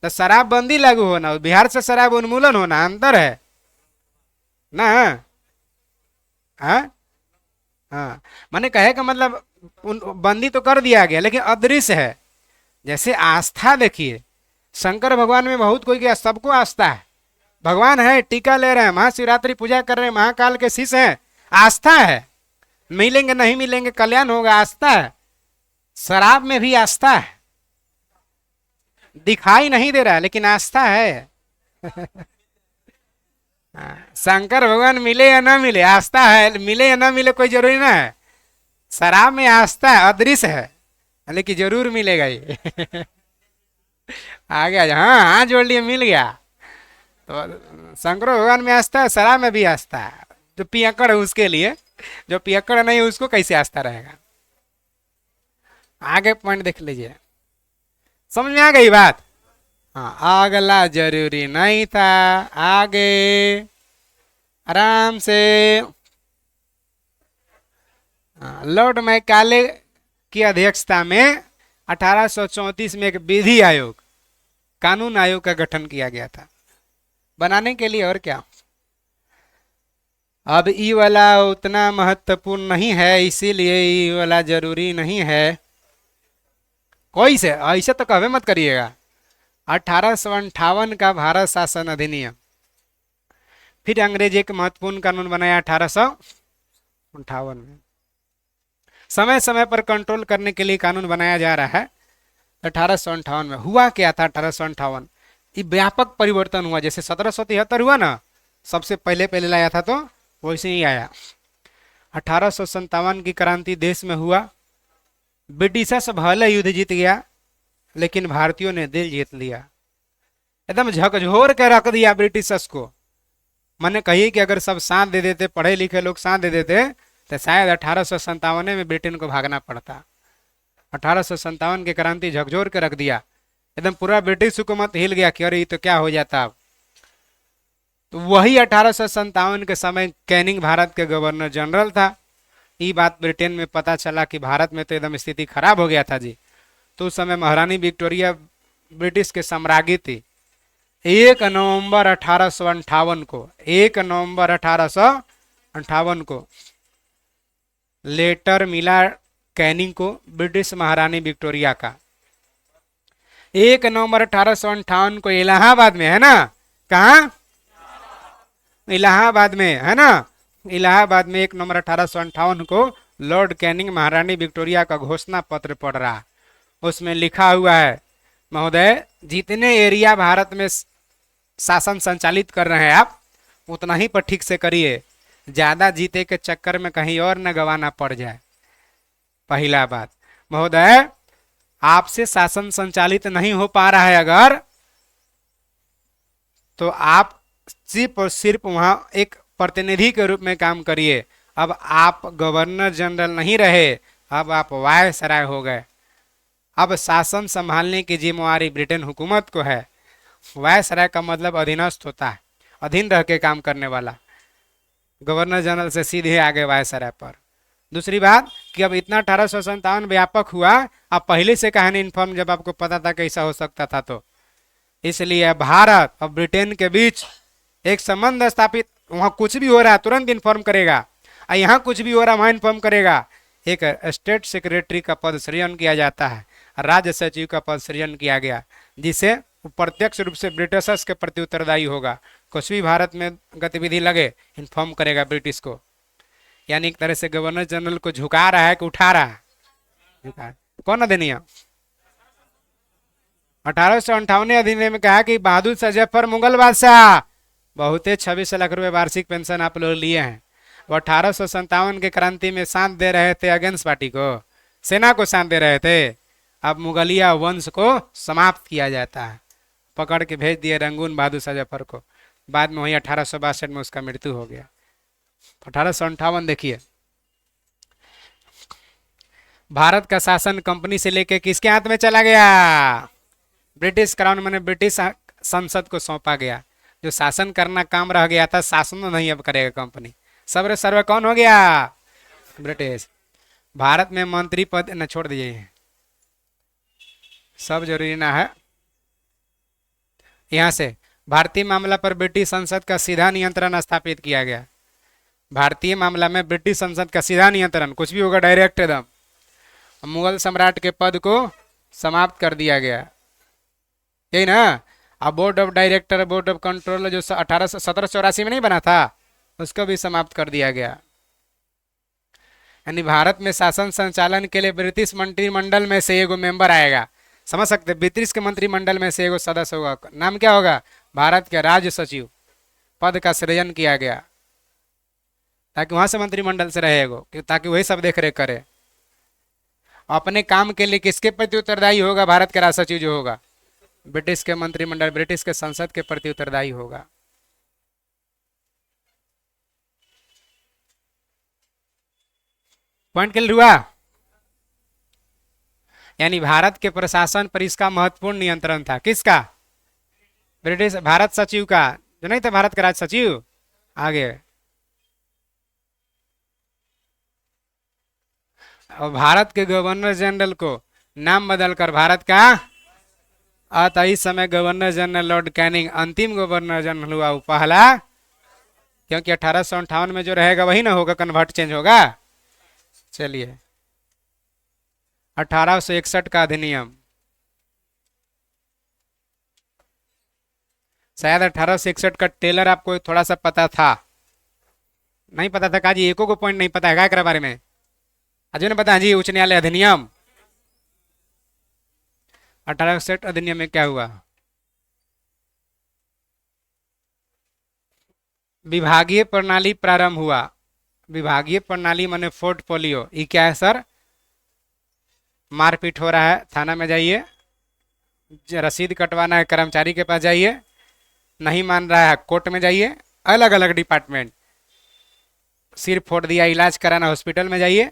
तो शराबबंदी लागू होना, बिहार से शराब उन्मूलन होना अंतर है ना। हाँ, मैंने कहे का मतलब बंदी तो कर दिया गया, लेकिन अदृश्य है। जैसे आस्था देखिए, शंकर भगवान में बहुत कोई गया, सबको आस्था है, भगवान है, टीका ले रहे हैं, महाशिवरात्रि पूजा कर रहे हैं, महाकाल के शिष्य हैं, आस्था है। मिलेंगे नहीं मिलेंगे कल्याण होगा, आस्था है। शराब में भी आस्था है, दिखाई नहीं दे रहा लेकिन आस्था है। शंकर भगवान मिले या ना मिले, आस्था है, मिले या ना मिले कोई जरूरी ना है। शराब में आस्था है, अदृश्य है, लेकिन जरूर मिलेगा ये। आ गया, हाँ हाँ जोड़ लिए, मिल गया। तो शंकर भगवान में आस्था है, शराब में भी आस्था है। जो पियक्कड़ है उसके लिए, जो पियक्कड़ नहीं है उसको कैसे आस्था रहेगा? आगे पॉइंट देख लीजिए। समझ में आ गई बात? हाँ, अगला जरूरी नहीं था। आगे आराम से। लॉर्ड मैकाले की अध्यक्षता में 1834 में एक विधि आयोग, कानून आयोग का गठन किया गया था बनाने के लिए, और क्या। अब ई वाला उतना महत्वपूर्ण नहीं है, इसीलिए ई वाला जरूरी नहीं है। कोई से ऐसे तो कहवे मत करिएगा। 1858 का भारत शासन अधिनियम, फिर अंग्रेज एक महत्वपूर्ण कानून बनाया 1858 में। समय समय पर कंट्रोल करने के लिए कानून बनाया जा रहा है। 1858 में हुआ क्या था? 1858 ये व्यापक परिवर्तन हुआ। जैसे 1773 हुआ ना, सबसे पहले पहले लाया था, तो वैसे ही आया। 1857 की क्रांति देश में हुआ। ब्रिटिशर्स भले युद्ध जीत गया, लेकिन भारतीयों ने दिल जीत लिया। एकदम झकझोर के रख दिया ब्रिटिशर्स को। मैंने कही कि अगर सब साथ दे देते, पढ़े लिखे लोग साथ दे देते, तो शायद 1857 में ब्रिटेन को भागना पड़ता। 1857 की क्रांति झकझोर के रख दिया। एकदम पूरा ब्रिटिश हुकूमत हिल गया कि अरे ये तो क्या हो जाता अब। तो वही 1857 के समय कैनिंग भारत के गवर्नर जनरल था। ये बात ब्रिटेन में पता चला कि भारत में तो एकदम स्थिति खराब हो गया था जी। तो उस समय महारानी विक्टोरिया ब्रिटिश के सम्राज्ञी थी। 1 नवंबर 1858 को, 1 नवंबर 1858 को लेटर मिला कैनिंग को, ब्रिटिश महारानी विक्टोरिया का। 1 नवंबर 1858 को इलाहाबाद में, है ना? कहा? इलाहाबाद में, है ना? इलाहाबाद में 1 नवंबर 1858 को लॉर्ड कैनिंग महारानी विक्टोरिया का घोषणा पत्र पढ़ रहा। उसमें लिखा हुआ है, महोदय जितने एरिया भारत में शासन संचालित कर रहे हैं आप, उतना ही पर ठीक से करिए। ज्यादा जीते के चक्कर में कहीं और न गवाना पड़ जाए। पहला बात, महोदय आपसे शासन संचालित नहीं हो पा रहा है अगर, तो आप सिर्फ और सिर्फ वहां एक प्रतिनिधि के रूप में काम करिए। अब आप गवर्नर जनरल नहीं रहे, अब आप वायसराय हो गए। अब शासन संभालने की जिम्मेवारी ब्रिटेन हुकूमत को है। वायसराय का मतलब अधीनस्थ होता है, अधीन रह के काम करने वाला। गवर्नर जनरल से सीधे आगे वायसराय पर। दूसरी बात कि अब इतना 1857 व्यापक हुआ, आप पहले से कहानी इन्फॉर्म, जब आपको पता था कैसा हो सकता था, तो इसलिए भारत और ब्रिटेन के बीच एक संबंध स्थापित। वहां कुछ भी हो रहा है तुरंत इन्फॉर्म करेगा, और यहाँ कुछ भी हो रहा है वहां इन्फॉर्म करेगा। एक स्टेट सेक्रेटरी का पद सृजन किया जाता है, राज्य सचिव का पद सृजन किया गया, जिसे प्रत्यक्ष रूप से ब्रिटिशर्स के प्रति उत्तरदायी होगा। कुछ भी भारत में गतिविधि लगे इन्फॉर्म करेगा ब्रिटिश को। यानी एक तरह से गवर्नर जनरल को झुका रहा है कि उठा रहा है? झुका। कौन अधिनियम? 1858 अधिनियम में कहा कि बहादुर शाह जफर मुगल बादशाह, बहुते 26 लाख रुपए वार्षिक पेंशन आप लोग लिए हैं। वो 1857 के क्रांति में साथ दे रहे थे अगेंस्ट पार्टी को, सेना को साथ दे रहे थे। अब मुगलिया वंश को समाप्त किया जाता है। पकड़ के भेज दिए रंगून बहादुर शाह जफर को। बाद में वही 1862 में उसका मृत्यु हो गया। 1858 देखिए, भारत का शासन कंपनी से लेके किसके हाथ में चला गया? ब्रिटिश क्राउन, मैंने ब्रिटिश संसद को सौंपा गया। जो शासन करना काम रह गया था, शासन तो नहीं अब करेगा कंपनी। सर्व सर्व कौन हो गया? ब्रिटिश। भारत में मंत्री पद न छोड़ दिए, सब जरूरी ना है। यहां से भारतीय मामला पर ब्रिटिश संसद का सीधा नियंत्रण स्थापित किया गया। भारतीय मामला में ब्रिटिश संसद का सीधा नियंत्रण, कुछ भी होगा डायरेक्ट एकदम। मुगल सम्राट के पद को समाप्त कर दिया गया, यही ना? अब board of director, board of control जो 1784 में नहीं बना था, उसको भी समाप्त कर दिया गया। यानी भारत में शासन संचालन के लिए ब्रिटिश मंत्रिमंडल में से एगो मेंबर आएगा। समझ सकते? ब्रिटिश के मंत्रिमंडल में से एगो सदस्य होगा, नाम क्या होगा? भारत के राज्य सचिव। पद का सृजन किया गया ताकि वहां से मंत्रिमंडल से रहेगा, ताकि वही सब देख रेख करे। अपने काम के लिए किसके प्रति उत्तरदायी होगा? भारत के राज्य सचिव जो होगा, ब्रिटिश के मंत्रिमंडल, ब्रिटिश के संसद के प्रति उत्तरदायी होगा। पॉइंट क्लियर हुआ? यानी भारत के प्रशासन पर इसका महत्वपूर्ण नियंत्रण था। किसका? ब्रिटिश भारत सचिव का, जो नहीं था भारत का राज सचिव। आगे, और भारत के गवर्नर जनरल को नाम बदलकर भारत का, अतः इस समय गवर्नर जनरल लॉर्ड कैनिंग अंतिम गवर्नर जनरल हुआ, वो पहला, क्योंकि 1858 में जो रहेगा वही ना होगा, कन्वर्ट चेंज होगा। चलिए, 1861 का अधिनियम, शायद 1861 का टेलर आपको थोड़ा सा पता था, नहीं पता था काजी? एको को पॉइंट नहीं पता है क्या एकरा बारे में? आज ने पता है जी, उच्च न्यायालय अधिनियम 1861 अधिनियम में क्या हुआ? विभागीय प्रणाली प्रारंभ हुआ। विभागीय प्रणाली माने पोर्टफोलियो। ये क्या है सर? मारपीट हो रहा है, थाना में जाइए, रसीद कटवाना है कर्मचारी के पास जाइए, नहीं मान रहा है कोर्ट में जाइए, अलग अलग डिपार्टमेंट, सिर फोड़ दिया इलाज कराना हॉस्पिटल में जाइए,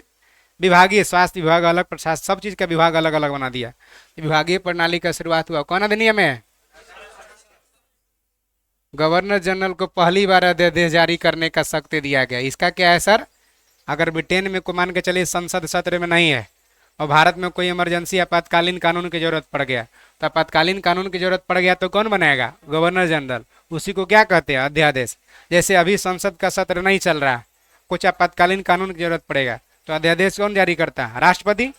विभागीय, स्वास्थ्य विभाग अलग, प्रशासन, सब चीज का विभाग अलग अलग बना दिया। विभागीय प्रणाली का शुरुआत हुआ कौन अधिनियम में? गवर्नर जनरल को पहली बार अध्यादेश जारी करने का शक्ति दिया गया। इसका क्या है सर? अगर ब्रिटेन में को मान के चलिए संसद सत्र में नहीं है और भारत में कोई इमरजेंसी आपातकालीन कानून की जरूरत पड़ गया, तो आपातकालीन कानून की जरूरत पड़ गया तो कौन बनाएगा? Governor general. उसी को क्या कहते हैं? अध्यादेश। जैसे अभी संसद का सत्र नहीं चल रहा, कुछ आपातकालीन कानून की जरूरत पड़ेगा तो अध्यादेश कौन जारी करता है? राष्ट्रपति।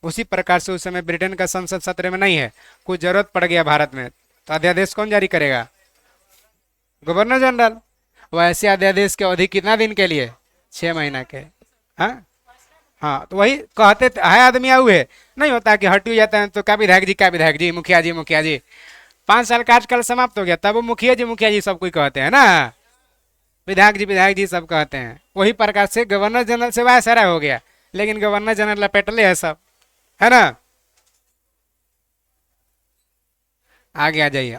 उसी प्रकार से उस समय ब्रिटेन का संसद सत्र में नहीं है, कुछ जरूरत पड़ गया भारत में, तो अध्यादेश कौन जारी करेगा? Governor general. वैसे अध्यादेश की अवधि कितना दिन के लिए? 6 महीना के। हाँ हाँ, तो वही कहते है आदमी हुए, नहीं होता कि हटी जाता है तो क्या विधायक जी, क्या विधायक जी, मुखिया जी, मुखिया जी, 5 साल का आजकल समाप्त हो गया, तब वो मुखिया जी सब कोई कहते हैं ना, विधायक जी सब कहते हैं। वही प्रकार से गवर्नर जनरल से वह सारा हो गया, लेकिन गवर्नर जनरल लपेटले है सब, है ना। आगे आ जाइए।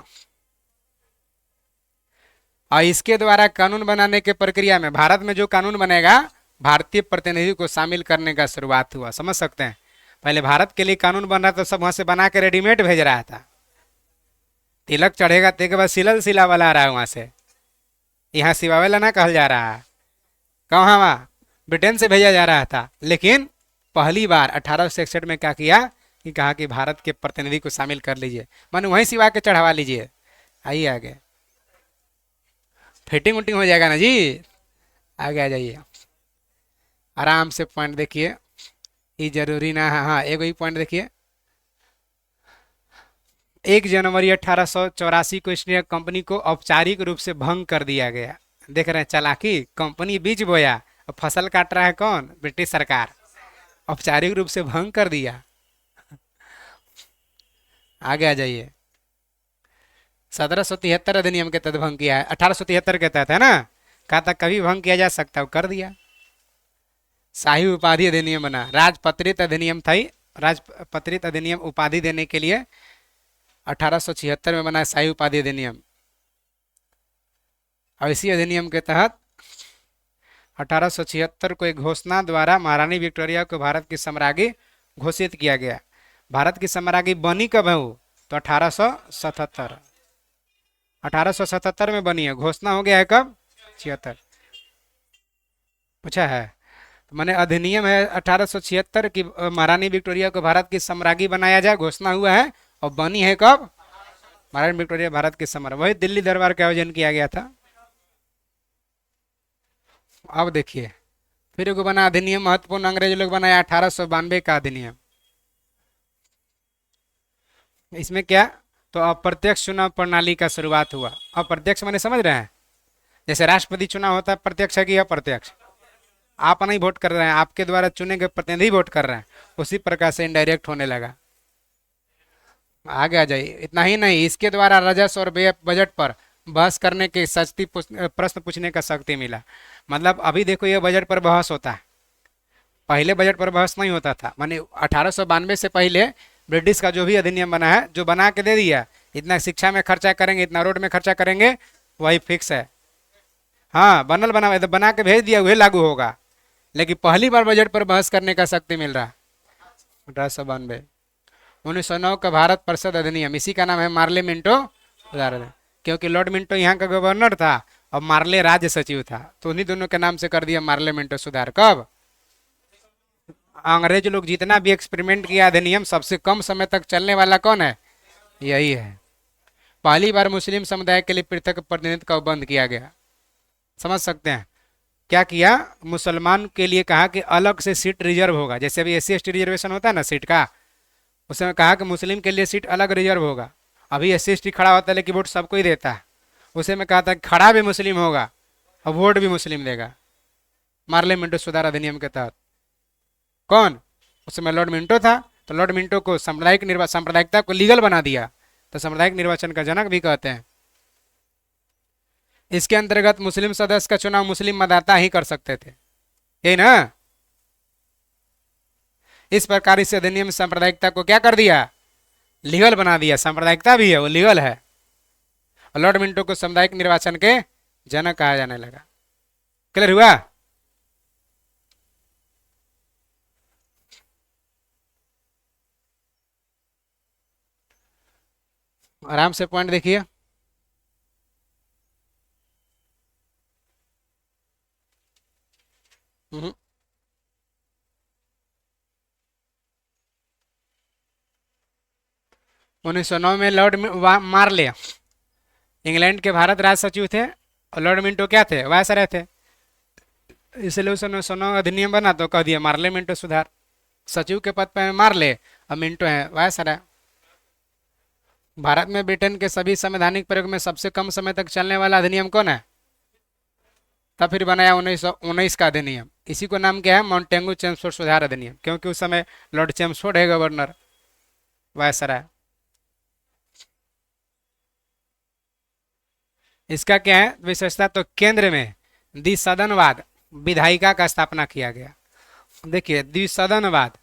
और इसके द्वारा कानून बनाने के प्रक्रिया में भारत में जो कानून बनेगा, भारतीय प्रतिनिधि को शामिल करने का शुरुआत हुआ। समझ सकते हैं, पहले भारत के लिए कानून बन रहा था, सब वहां से बना के रेडीमेड भेज रहा था। तिलक चढ़ेगा तो के बाद सिला वाला आ रहा है वहां से, यहाँ सिवावेला ना कहल जा रहा है, कहाँ वहाँ ब्रिटेन से भेजा जा रहा था। लेकिन पहली बार 1861 में क्या किया कि कहा कि भारत के प्रतिनिधि को शामिल कर लीजिए, मानो वहीं सिवा के चढ़वा लीजिए। आइए आगे, फिटिंग उटिंग हो जाएगा ना जी। आगे आ जाइए, आराम से पॉइंट देखिए, ये जरूरी ना है। हाँ, एगो ही पॉइंट देखिए, 1 जनवरी 1884 को ईस्ट इंडिया कंपनी को औपचारिक रूप से भंग कर दिया गया। देख रहे हैं चालाकी, कंपनी बीज बोया और फसल काट रहा है कौन? ब्रिटिश सरकार। औपचारिक रूप से भंग कर दिया। आगे आ जाइए, 1773 अधिनियम के तहत भंग किया है, 1873 के तहत, है ना। कहा था कभी भंग किया जा सकता है, कर दिया। शाही उपाधि अधिनियम बना, राजपत्रित अधिनियम था। राजपत्रित अधिनियम उपाधि देने के लिए 1876 में बना शाही उपाधि अधिनियम। और इसी अधिनियम के तहत 1876 को एक घोषणा द्वारा महारानी विक्टोरिया को भारत की सम्राज्ञी घोषित किया गया। भारत की सम्राज्ञी बनी कब है वो? तो 1877। 1877 में बनी है, घोषणा हो गया है कब? 76। पूछा है तो मैंने, अधिनियम है 1876 की महारानी विक्टोरिया को भारत की सम्राज्ञी बनाया जाए, घोषणा हुआ है। और बनी है कब? महारानी विक्टोरिया भारत की सम्राज्ञी, वही दिल्ली दरबार का आयोजन किया गया था। अब देखिए, फिर एगो बना अधिनियम महत्वपूर्ण, अंग्रेज लोग बनाया 1892 का अधिनियम। इसमें क्या? तो अप्रत्यक्ष चुनाव प्रणाली का शुरुआत हुआ। अप्रत्यक्ष माने समझ रहे हैं, जैसे राष्ट्रपति चुनाव होता है, प्रत्यक्ष है कि अप्रत्यक्ष? आप नहीं वोट कर रहे हैं, आपके द्वारा चुने गए प्रतिनिधि वोट कर रहे हैं, उसी प्रकार से इनडायरेक्ट होने लगा। आगे आ जाइए। इतना ही नहीं, इसके द्वारा राजस्व और व्यय बजट पर बहस करने के सस्ती प्रश्न पूछने का शक्ति मिला। मतलब अभी देखो, ये बजट पर बहस होता है, पहले बजट पर बहस नहीं होता था। माने 1892 से पहले ब्रिटिश का जो भी अधिनियम बना है, जो बना के दे दिया, इतना शिक्षा में खर्चा करेंगे, इतना रोड में खर्चा करेंगे, वही फिक्स है। हाँ, बनल बना के भेज दिया, वही लागू होगा। लेकिन पहली बार बजट पर बहस करने का शक्ति मिल रहा 1892। 1909 का भारत परिषद अधिनियम, इसी का नाम है मार्ले मिंटो सुधार, क्योंकि लॉर्ड मिंटो यहाँ का गवर्नर था और मार्ले राज्य सचिव था, तो उन्हीं दोनों के नाम से कर दिया मार्ले मिंटो सुधार। कब? अंग्रेज लोग जितना भी एक्सपेरिमेंट किया अधिनियम, सबसे कम समय तक चलने वाला कौन है? यही है। पहली बार मुस्लिम समुदाय के लिए पृथक प्रतिनिधित्व का बंद किया गया। समझ सकते हैं क्या किया? मुसलमान के लिए कहा कि अलग से सीट रिजर्व होगा, जैसे अभी SC ST रिजर्वेशन होता है ना सीट का, उसमें कहा कि मुस्लिम के लिए सीट अलग रिजर्व होगा। अभी SC ST खड़ा होता है लेकिन वोट सबको ही देता है, उसे में कहा था खड़ा भी मुस्लिम होगा और वोट भी मुस्लिम देगा, मार्ले मिंटो सुधार अधिनियम के तहत। कौन? उस समय लॉर्ड मिंटो था, तो लॉर्ड मिंटो को सांप्रदायिकता को लीगल बना दिया, तो सामुदायिक निर्वाचन का जनक भी कहते हैं। इसके अंतर्गत मुस्लिम सदस्य का चुनाव मुस्लिम मतदाता ही कर सकते थे, यही ना? इस प्रकार इस अधिनियम सांप्रदायिकता को क्या कर दिया? लीगल बना दिया। सांप्रदायिकता भी है, वो लीगल है। और लॉर्ड मिंटो को सामुदायिक निर्वाचन के जनक कहा जाने लगा। क्लियर हुआ? आराम से पॉइंट देखिए। हम्म। 1909 में लॉर्ड मार्ले इंग्लैंड के भारत राज सचिव थे और लॉर्ड मिंटो क्या थे? वायसराय थे। इसलिए 1909 अधिनियम बना तो कह दिया मार्ले मिंटो सुधार। सचिव के पद पर मार्ले और मिंटो है वायसराय। भारत में ब्रिटेन के सभी संवैधानिक प्रयोग में सबसे कम समय तक चलने वाला अधिनियम कौन है? तब फिर बनाया 1919 का अधिनियम। इसी को नाम क्या है? मॉन्टेगू चेम्सफोर्ड सुधार अधिनियम, क्योंकि उस समय लॉर्ड चेम्सफोर्ड है गवर्नर, वायसराय। इसका क्या है विशेषता? तो केंद्र में द्विसदनवाद विधायिका का स्थापना किया गया। देखिए, द्विसदनवाद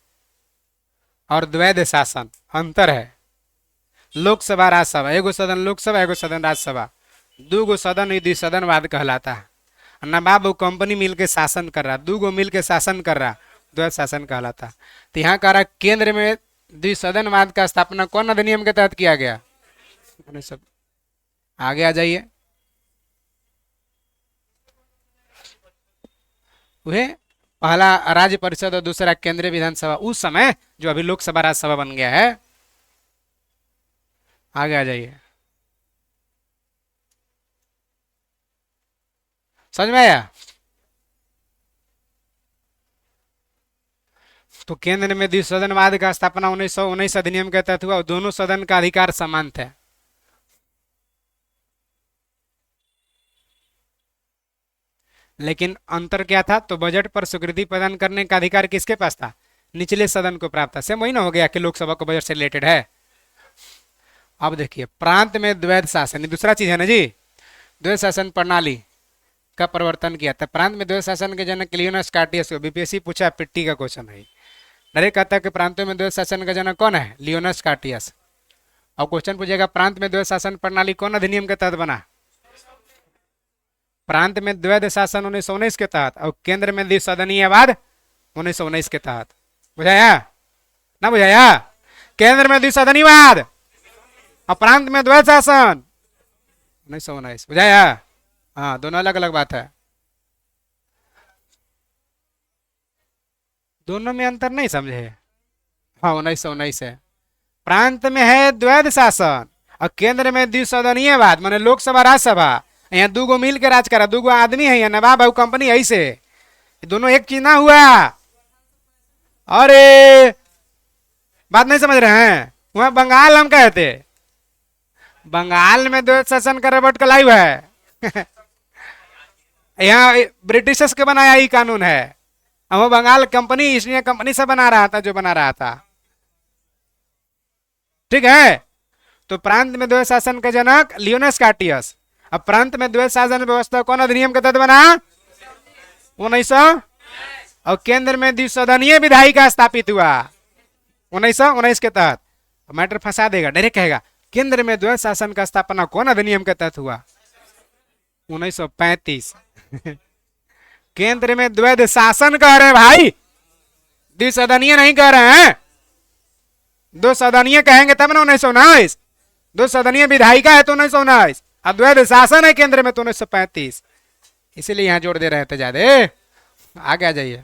और द्वैध शासन अंतर है। लोकसभा राज्यसभा, एगो सदन लोकसभा एगो सदन राज्यसभा, दूगो सदन ही द्विसदनवाद कहलाता है। नवाब और कंपनी मिलके शासन कर रहा, दूगो मिलके शासन कर रहा, द्वैध शासन कहलाता। तो यहाँ कह रहा केंद्र में द्विसदनवाद का स्थापना कौन अधिनियम के तहत किया गया? सब आगे आ जाइए। वह पहला राज्य परिषद और दूसरा केंद्रीय विधानसभा, उस समय जो अभी लोकसभा राज्यसभा बन गया है। आगे आ जाइए। समझ में आया? तो केंद्र में द्विसदनवाद का स्थापना 1919 अधिनियम के तहत हुआ और दोनों सदन का अधिकार समान थे। लेकिन अंतर क्या था? तो बजट पर स्वीकृति प्रदान करने का अधिकार किसके पास था? निचले सदन को प्राप्त था। सेम वही ना हो गया कि लोकसभा को बजट से रिलेटेड है। अब देखिए, प्रांत में द्वैध शासन, दूसरा चीज है ना जी, द्वैध शासन प्रणाली का प्रवर्तन किया था। प्रांत में द्वैध शासन के जनक लियोनस कार्टियस को बीपीएससी पूछा, पिट्टी का क्वेश्चन है। डायरेक्ट कहता है कि प्रांतों में द्वैध शासन का जनक कौन है? लियोनस कार्टियस। और क्वेश्चन पूछेगा प्रांत में द्वैध शासन प्रणाली कौन अधिनियम के तहत बना? प्रांत में द्वैध शासन 1919 के तहत और केंद्र में द्विसदनीयवाद 1919 के तहत। बुझाया ना? बुझाया? केंद्र में द्विसदनीयवाद और प्रांत में द्वैध शासन 1919। बुझाया? हाँ, दोनों अलग अलग बात है। दोनों में अंतर नहीं समझे? हाँ, 1919 है। प्रांत में है द्वैध शासन और केंद्र में द्विसदनीयवाद, माने लोकसभा राज्यसभा। यहाँ दूगो मिल के राज करा, दूगो आदमी है, यहाँ नवाब और कंपनी ऐसे दोनों एक चीज ना हुआ। अरे बात नहीं समझ रहे हैं? वहां बंगाल हम कहते, बंगाल में द्वैध शासन का रबट कलाई है। यहाँ ब्रिटिशर्स के बनाया ही कानून है। वो Bengal company East India company से बना रहा था, जो बना रहा था। ठीक है? तो प्रांत में द्वैध शासन का जनक लियोनस कार्टियस। अब प्रांत में द्वैध शासन व्यवस्था कौन अधिनियम के तहत बना? 1900। और केंद्र में द्विसदनीय विधायिका स्थापित हुआ 1919 के तहत। मैटर फंसा देगा, डायरेक्ट कहेगा केंद्र में द्वैध शासन का स्थापना कौन अधिनियम के तहत हुआ? 1935। केंद्र में द्वैध शासन कह रहे हैं भाई, द्विसदनीय नहीं कह रहे हैं। दो सदनीय कहेंगे तब ना 1919, दो सदनीय विधायिका है तो 1919, अद्वैत शासन है केंद्र में तो 1935, इसीलिए यहां जोड़ दे रहे थे ज्यादा। आगे आ जाइए।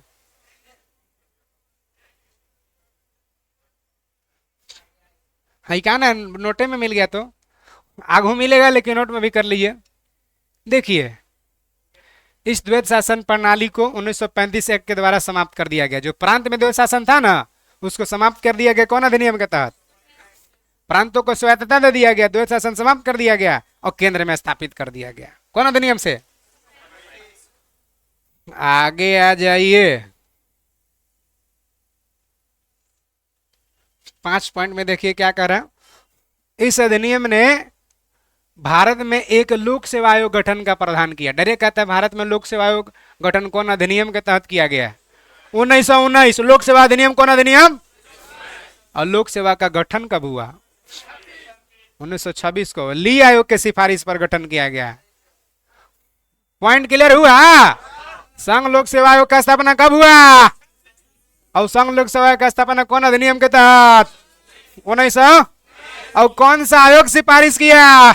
हाँ क्या ना, नोटे में मिल गया तो आगू मिलेगा, लेकिन नोट में भी कर लीजिए। देखिए, इस द्वैत शासन प्रणाली को 1935 एक्ट के द्वारा समाप्त कर दिया गया। जो प्रांत में द्वैत शासन था ना, उसको समाप्त कर दिया गया कौन अधिनियम के तहत? प्रांतों को स्वायत्तता दे दिया गया, द्वैत शासन समाप्त कर दिया गया और केंद्र में स्थापित कर दिया गया। कौन अधिनियम से? आगे आ जाइए। 5 पॉइंट में देखिए क्या कह रहा है। इस अधिनियम ने भारत में एक लोक सेवा आयोग गठन का प्रावधान किया। डायरेक्ट कहता है भारत में लोक सेवा आयोग गठन कौन अधिनियम के तहत किया गया? 1919 लोक सेवा अधिनियम। कौन अधिनियम? और लोक सेवा का गठन कब हुआ? 1926 को ली आयोग के सिफारिश पर गठन किया गया। पॉइंट क्लियर हुआ? संघ लोक सेवा आयोग का स्थापना कब हुआ? और संघ लोक सेवा आयोग का स्थापना कौन अधिनियम के तहत? 1900। और कौन सा आयोग सिफारिश किया?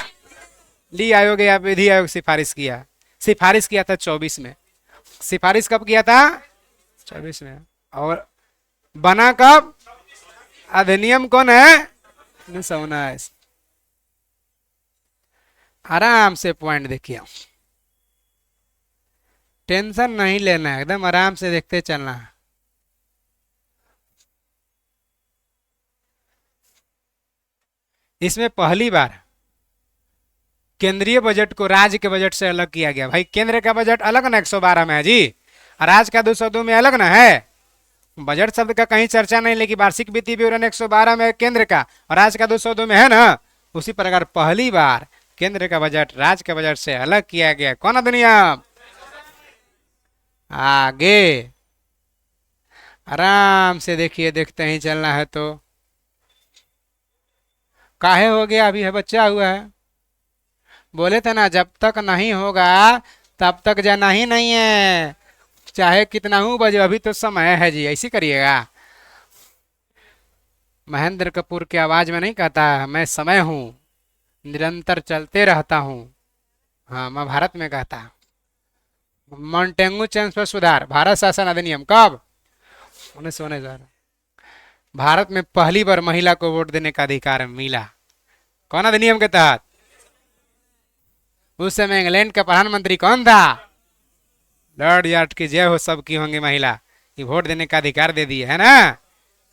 ली आयोग या विधि आयोग सिफारिश किया। सिफारिश किया था 24 में। सिफारिश कब किया था? 24 में। और बना कब? अधिनियम कौन है? 1919। आराम से पॉइंट देखिए, टेंशन नहीं लेना है, एकदम आराम से देखते चलना है। इसमें पहली बार केंद्रीय बजट को राज्य के बजट से अलग किया गया। भाई केंद्र का बजट अलग ना 112 में है जी, राज्य का 202 में अलग ना है। बजट शब्द का कहीं चर्चा नहीं, लेकिन वार्षिक वित्तीय विवरण 112 में केंद्र का और राज्य का 202 में है ना। उसी प्रकार पहली बार केंद्र का बजट राज्य के बजट से अलग किया गया। कौन अधिनियम? आगे आराम से देखिए, देखते ही चलना है। तो काहे हो गया? अभी है बच्चा हुआ है। बोले थे ना जब तक नहीं होगा तब तक जाना ही नहीं है, चाहे कितना हूं बजे, अभी तो समय है जी। ऐसी करिएगा। महेंद्र कपूर की आवाज में नहीं कहता मैं समय हूं, निरंतर चलते रहता हूं। हाँ, मैं भारत में कहता। मॉन्टेगू चेंज पर सुधार, भारत शासन अधिनियम कब? 1919। भारत में पहली बार महिला को वोट देने का अधिकार मिला। कौन अधिनियम के तहत? उस समय इंग्लैंड का प्रधानमंत्री कौन था? लॉर्ड जॉर्ज की जय हो, सबकी होंगी महिला कि वोट देने का अधिकार दे दिया है ना।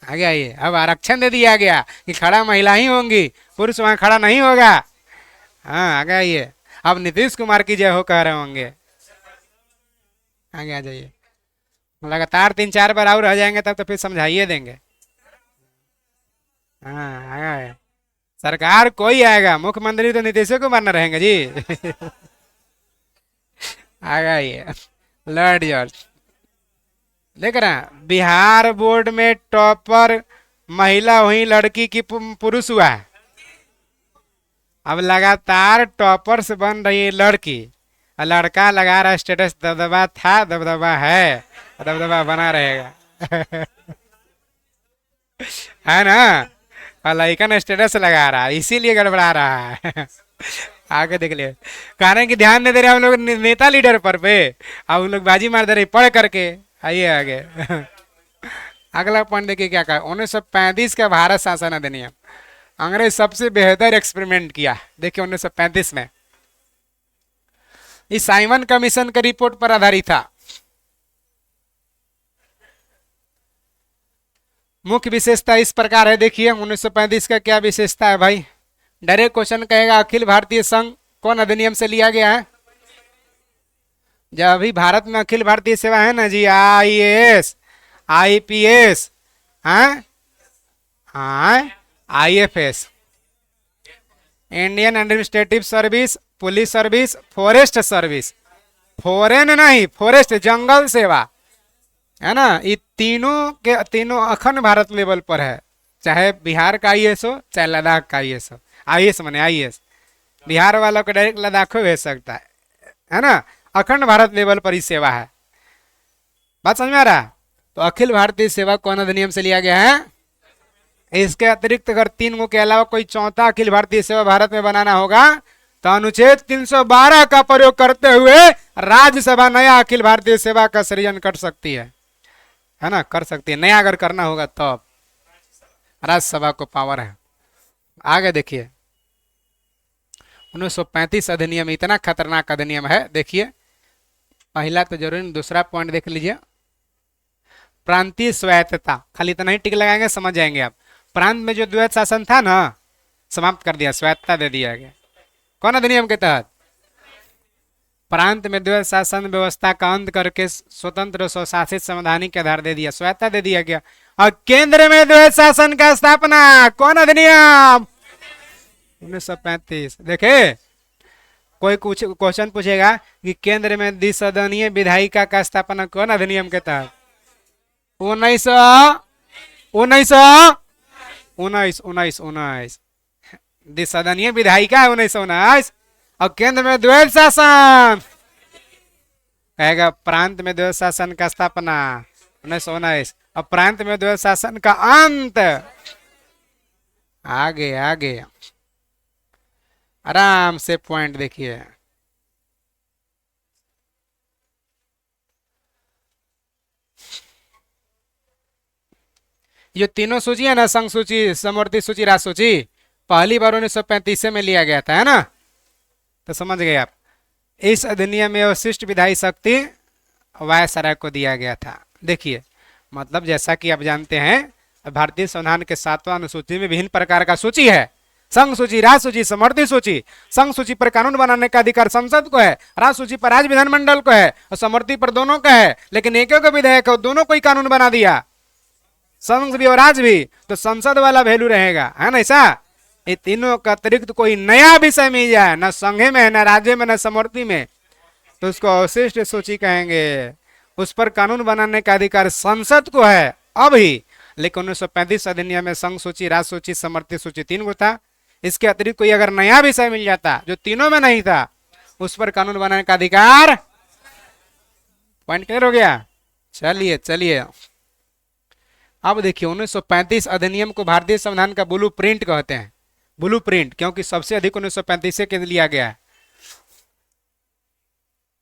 आगे आइए। अब आरक्षण दे दिया गया कि खड़ा महिला ही होंगी, पुरुष वहां खड़ा नहीं होगा। हाँ, आगे आइए। अब नीतीश कुमार की जय हो कह रहे होंगे। आगे आ जाइए। लगातार 3-4 बार और रह जाएंगे तब तो फिर समझाइए देंगे। हाँ, आगे सरकार कोई आएगा, मुख्यमंत्री तो नीतीश कुमार न रहेंगे जी। आगे आइए। लॉर्ड जॉर्ज देख रहे हैं, बिहार बोर्ड में टॉपर महिला हुई, लड़की की पुरुष हुआ है। अब लगातार टॉपर से बन रही है लड़की, और लड़का लगा रहा स्टेटस दबदबा था, दबदबा है, दबदबा बना रहेगा। है ना। और लड़का ने स्टेटस लगा रहा है, इसीलिए गड़बड़ा रहा है। आगे देख लिया, कारण कि ध्यान नहीं दे रहे हम लोग नेता लीडर पर पे, अब उन लोग बाजी मार दे रहे पढ़ करके। आइए आगे। अगला पॉइंट देखिए क्या कहा। 1935 का भारत शासन अधिनियम, अंग्रेज सबसे बेहतर एक्सपेरिमेंट किया। देखिए 1935 में इस साइमन कमीशन की रिपोर्ट पर आधारित था। मुख्य विशेषता इस प्रकार है, देखिए 1935 का क्या विशेषता है भाई। डायरेक्ट क्वेश्चन कहेगा अखिल भारतीय संघ कौन अधिनियम से लिया गया है? जब अभी भारत में अखिल भारतीय सेवा है ना जी, IAS, IPS, IFS, Indian administrative service, police service, forest service, foreign नहीं फॉरेस्ट जंगल सेवा, है ना। ये तीनों के तीनों अखंड भारत लेवल पर है, चाहे बिहार का IAS हो चाहे लद्दाख का IAS हो। IAS माने IAS, बिहार वालों को डायरेक्ट लद्दाख को भेज सकता है ना। अखंड भारत लेवल पर ही सेवा है। बात समझ में आ रहा? तो अखिल भारतीय सेवा कौन अधिनियम से लिया गया है? इसके अतिरिक्त अगर 3 को के अलावा कोई चौथा अखिल भारतीय सेवा भारत में बनाना होगा तो अनुच्छेद 312 का प्रयोग करते हुए राज्यसभा नया अखिल भारतीय सेवा का सृजन कर सकती है ना, कर सकती है। नया अगर करना होगा तो राज्यसभा को पावर है। आगे देखिए 1935 अधिनियम इतना खतरनाक अधिनियम है। देखिए पहला तो जरूर, दूसरा पॉइंट देख लीजिए, प्रांतीय स्वायत्तता। खाली इतना ही टिक लगाएंगे समझ जाएंगे आप। प्रांत में जो द्वैत शासन था ना, समाप्त कर दिया, स्वायत्तता दे दिया गया। कौन अधिनियम के तहत? प्रांत में द्वैत शासन व्यवस्था का अंत करके स्वतंत्र स्वशासित संवैधानिक के आधार दे दिया, स्वायत्तता दे दिया गया। और केंद्र में द्वैत शासन का स्थापना, कौन अधिनियम? 1935। देखे कोई कुछ क्वेश्चन पूछेगा कि केंद्र में द्विसदनीय विधायिका का स्थापना कौन अधिनियम के तहत? 1919 द्विसदनीय विधायिका है 1919। और केंद्र में द्वैत शासन, कहेगा प्रांत में द्वैत शासन का स्थापना 1919 और प्रांत में द्वैत शासन का अंत। आगे आगे आराम से पॉइंट देखिए। ये तीनों सूची है ना, संघ सूची, समवर्ती सूची, राज सूची, पहली बार 1935 में लिया गया था, है ना, तो समझ गए आप। इस अधिनियम में अवशिष्ट विधायी शक्ति वायसराय को दिया गया था। देखिए मतलब जैसा कि आप जानते हैं भारतीय संविधान के 7वां अनुसूची में विभिन्न प्रकार का सूची है, संघ सूची, राज सूची, समवर्ती सूची। संघ सूची पर कानून बनाने का अधिकार संसद को है, राज सूची पर राज्य विधानमंडल को है और समवर्ती पर दोनों का है। लेकिन एक विधेयक है, दोनों को ही कानून बना दिया, संघ भी और राज्य भी, तो संसद वाला वैल्यू रहेगा, है ना। ऐसा ये तीनों का अतिरिक्त कोई नया विषय मिल जाए, न संघे में, न राज्य में, न समवर्ती में, तो उसको अवशिष्ट सूची कहेंगे। उस पर कानून बनाने का अधिकार संसद को है अभी। लेकिन 1935 अधिनियम में संघ सूची, राज सूची, समवर्ती सूची 3 को था। इसके अतिरिक्त कोई अगर नया विषय मिल जाता जो तीनों में नहीं था, उस पर कानून बनाने का अधिकार। पॉइंट क्लियर हो गया? चलिए चलिए अब देखिए 1935 अधिनियम को भारतीय संविधान का ब्लू प्रिंट कहते हैं। ब्लू प्रिंट क्योंकि सबसे अधिक 1935 के लिया गया है।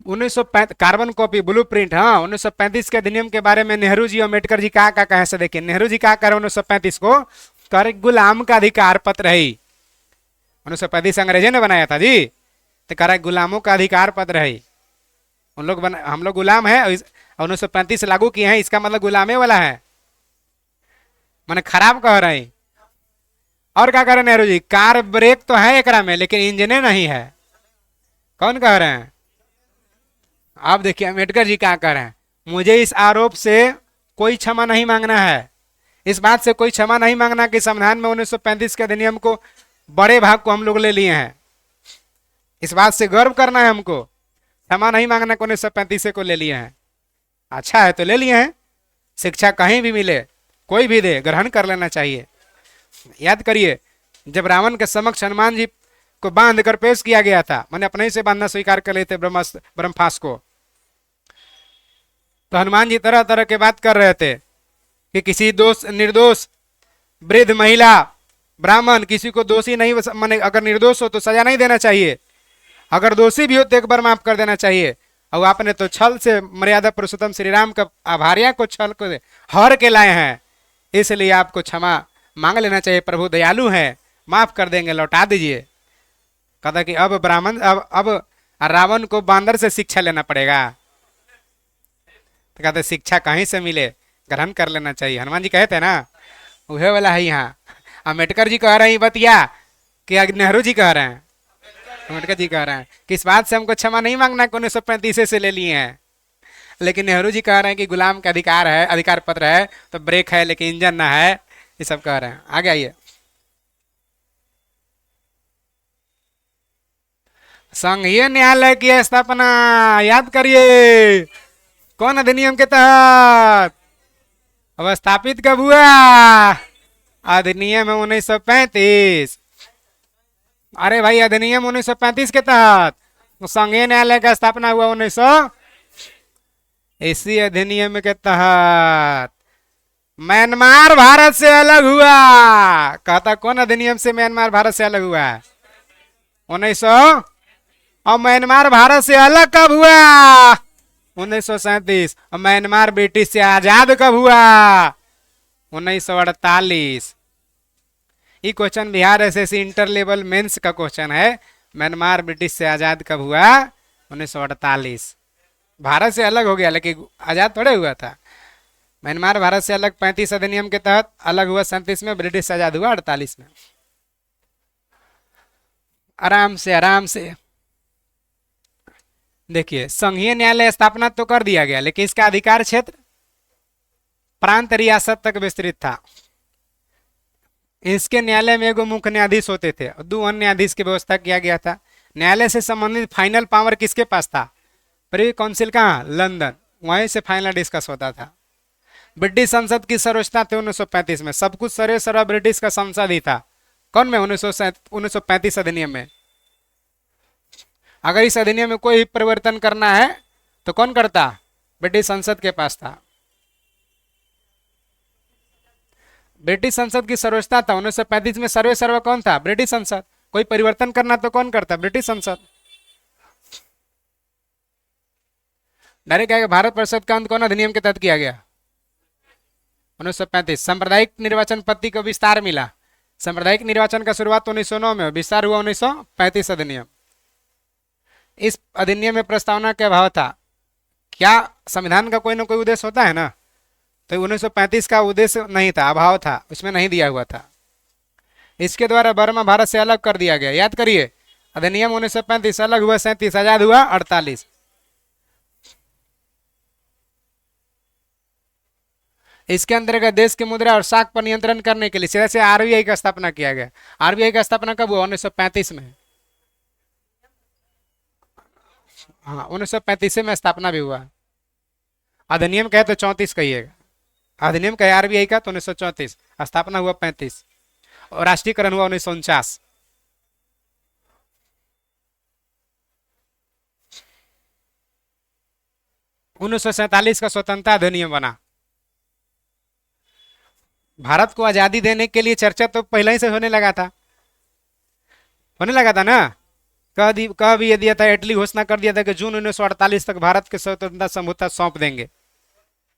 1935 कार्बन कॉपी, ब्लू प्रिंट। हाँ 1935 के अधिनियम के बारे में नेहरू जी और अम्बेडकर जी क्या कहे से देखिए। नेहरू जी क्या करे 1935 को, कर गुलाम का अधिकार पत्र है। 1935 अंग्रेजों ने बनाया था जी, तो करे गुलामों का अधिकार पत्र है। उन लोग हम लोग गुलाम है, 1935 लागू किए हैं, इसका मतलब गुलामे वाला है, मैंने खराब कह रहे हैं। और क्या कह रहे हैं नेहरू जी, कार ब्रेक तो है एकरा में लेकिन इंजने नहीं है। कौन कह रहे हैं? आप देखिए अम्बेडकर जी क्या कह रहे हैं, मुझे इस आरोप से कोई क्षमा नहीं मांगना है, इस बात से कोई क्षमा नहीं मांगना कि संविधान में 1935 के अधिनियम को बड़े भाग को हम लोग ले लिए हैं। इस बात से गर्व करना है हमको, क्षमा नहीं मांगना कि 1935 को ले लिए हैं। अच्छा है तो ले लिए हैं, शिक्षा कहीं भी मिले, कोई भी दे, ग्रहण कर लेना चाहिए। याद करिए जब रावण के समक्ष हनुमान जी को बांध कर पेश किया गया था, मैंने अपने ही से बांधना स्वीकार कर लेते ब्रह्मास्त्र को, तो हनुमान जी तरह तरह के बात कर रहे थे कि किसी दोष निर्दोष वृद्ध, महिला, ब्राह्मण किसी को दोषी नहीं, माने अगर निर्दोष हो तो सजा नहीं देना चाहिए, अगर दोषी भी हो तो एक बार माफ कर देना चाहिए। और आपने तो छल से मर्यादा पुरुषोत्तम श्री राम का आभार्या को छल को हर के लाए हैं, इसलिए आपको क्षमा मांग लेना चाहिए, प्रभु दयालु है, माफ कर देंगे, लौटा दीजिए। कहता कि अब ब्राह्मण अब रावण को बांदर से शिक्षा लेना पड़ेगा। तो कहते शिक्षा कहीं से मिले, ग्रहण कर लेना चाहिए। हनुमान जी कहते हैं ना, वह वाला है। यहाँ अम्बेडकर जी कह रहे हैं बतिया कि नेहरू जी कह रहे हैं, अम्बेडकर जी कह रहे हैं कि इस बात से हमको क्षमा नहीं मांगना कि 1935 से ले लिए हैं। लेकिन नेहरू जी कह रहे हैं कि गुलाम का अधिकार है, अधिकार पत्र है तो ब्रेक है लेकिन इंजन ना है, ये सब कह रहे हैं। आगे आइए, संघीय न्यायालय की स्थापना याद करिए, कौन अधिनियम के तहत? अब स्थापित कब हुआ? अधिनियम 1935। अरे भाई अधिनियम 1935 के तहत संघीय न्यायालय का स्थापना हुआ 1900। इसी अधिनियम के तहत म्यांमार भारत से अलग हुआ। कहता कौन अधिनियम से म्यांमार भारत से अलग हुआ है? 1900। और म्यांमार भारत से अलग कब हुआ? 1937। और म्यांमार ब्रिटिश से आजाद कब हुआ? 1948। ये question Bihar SSC inter level mains का क्वेश्चन है। म्यांमार ब्रिटिश से आजाद कब हुआ? 1948। भारत से अलग हो गया लेकिन आजाद थोड़े हुआ था। म्यांमार भारत से अलग 35 अधिनियम के तहत अलग हुआ 37 में, ब्रिटिश से आजाद हुआ 48 में। आराम से आराम से देखिए, संघीय न्यायालय स्थापना तो कर दिया गया लेकिन इसका अधिकार क्षेत्र प्रांत रियासत तक विस्तृत था। इसके न्यायालय में एगो मुख्य न्यायाधीश होते थे और 2 अन्य न्यायाधीश की व्यवस्था किया गया था। न्यायालय से संबंधित फाइनल पावर किसके पास था? प्री काउंसिल कहाँ? लंदन। वहीं से फाइनल डिस्कस होता था। ब्रिटिश संसद की सर्वोच्चता थी 1935 में। सब कुछ सर्वे सर्वा ब्रिटिश का संसद ही था। कौन में? 1935 अधिनियम में। अगर इस अधिनियम में कोई परिवर्तन करना है तो कौन करता? ब्रिटिश संसद के पास था। ब्रिटिश संसद की सर्वोच्चता था 1935 में। सर्वे सर्वा कौन था? ब्रिटिश संसद। कोई परिवर्तन करना तो कौन करता? ब्रिटिश संसद। डायरेक्ट क्या भारत परिषद का अंत कौन अधिनियम के तहत किया गया? 1935। सांप्रदायिक निर्वाचन पद्धति को विस्तार मिला। सांप्रदायिक निर्वाचन का शुरुआत 1909 में, विस्तार हुआ 1935 अधिनियम। इस अधिनियम में प्रस्तावना के अभाव था। क्या संविधान का कोई ना कोई उद्देश्य होता है ना? तो 1935 का उद्देश्य नहीं था, अभाव था, उसमें नहीं दिया हुआ था। इसके द्वारा बर्मा भारत से अलग कर दिया गया। याद करिए, अधिनियम 1935, अलग हुआ 37, आजाद हुआ 48। इसके अंतर्गत देश की मुद्रा और साख पर नियंत्रण करने के लिए सीधे से आरबीआई का स्थापना किया गया। आरबीआई का स्थापना कब हुआ? 1935 में। हाँ, 1935 में स्थापना भी हुआ। अधिनियम कहे तो 34 कहिएगा। अधिनियम कहे आरबीआई का तो 1934, स्थापना हुआ 35 और राष्ट्रीयकरण हुआ 1949। उन्नीस का स्वतंत्रता अधिनियम बना। भारत को आजादी देने के लिए चर्चा तो पहले ही से होने लगा था ना। कह भी दिया था, इटली घोषणा कर दिया था कि जून 1948 तक भारत के स्वतंत्रता समझौता सौंप देंगे,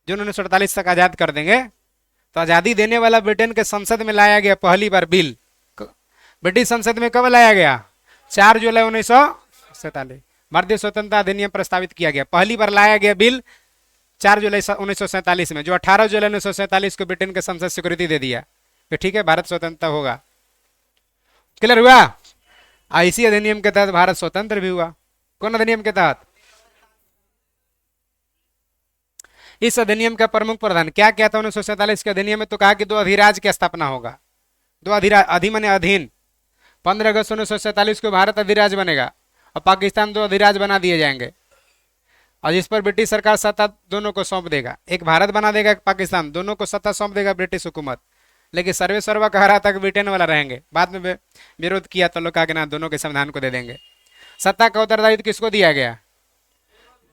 जून 1948 तक आजाद कर देंगे। तो आजादी देने वाला ब्रिटेन के संसद में लाया गया पहली बार बिल। ब्रिटिश संसद में कब लाया गया? 4 जुलाई 1947। भारतीय स्वतंत्रता अधिनियम प्रस्तावित किया गया। पहली बार लाया गया बिल 4 जुलाई 1947 में, जो 18 जुलाई 1947 को ब्रिटेन के संसद स्वीकृति दे दिया कि ठीक है, भारत स्वतंत्र होगा। क्लियर हुआ? इसी अधिनियम के तहत भारत स्वतंत्र भी हुआ। कौन अधिनियम के तहत? इस अधिनियम का प्रमुख प्रावधान क्या क्या था 1947 के अधिनियम में? तो कहा कि 2 अधिराज की स्थापना होगा। 2 अधिराज, अधिमन अधीन। 15 अगस्त 1947 को भारत अधिराज बनेगा और पाकिस्तान 2 अधिराज बना दिए जाएंगे और जिस पर ब्रिटिश सरकार सत्ता दोनों को सौंप देगा। एक भारत बना देगा, एक पाकिस्तान, दोनों को सत्ता सौंप देगा ब्रिटिश हुकूमत। लेकिन सर्वे सर्वा कह रहा था कि ब्रिटेन वाला रहेंगे। बाद में विरोध किया तो लोग कहा कि ना, दोनों के संविधान को दे देंगे। सत्ता का उत्तरदायित्व किसको दिया गया?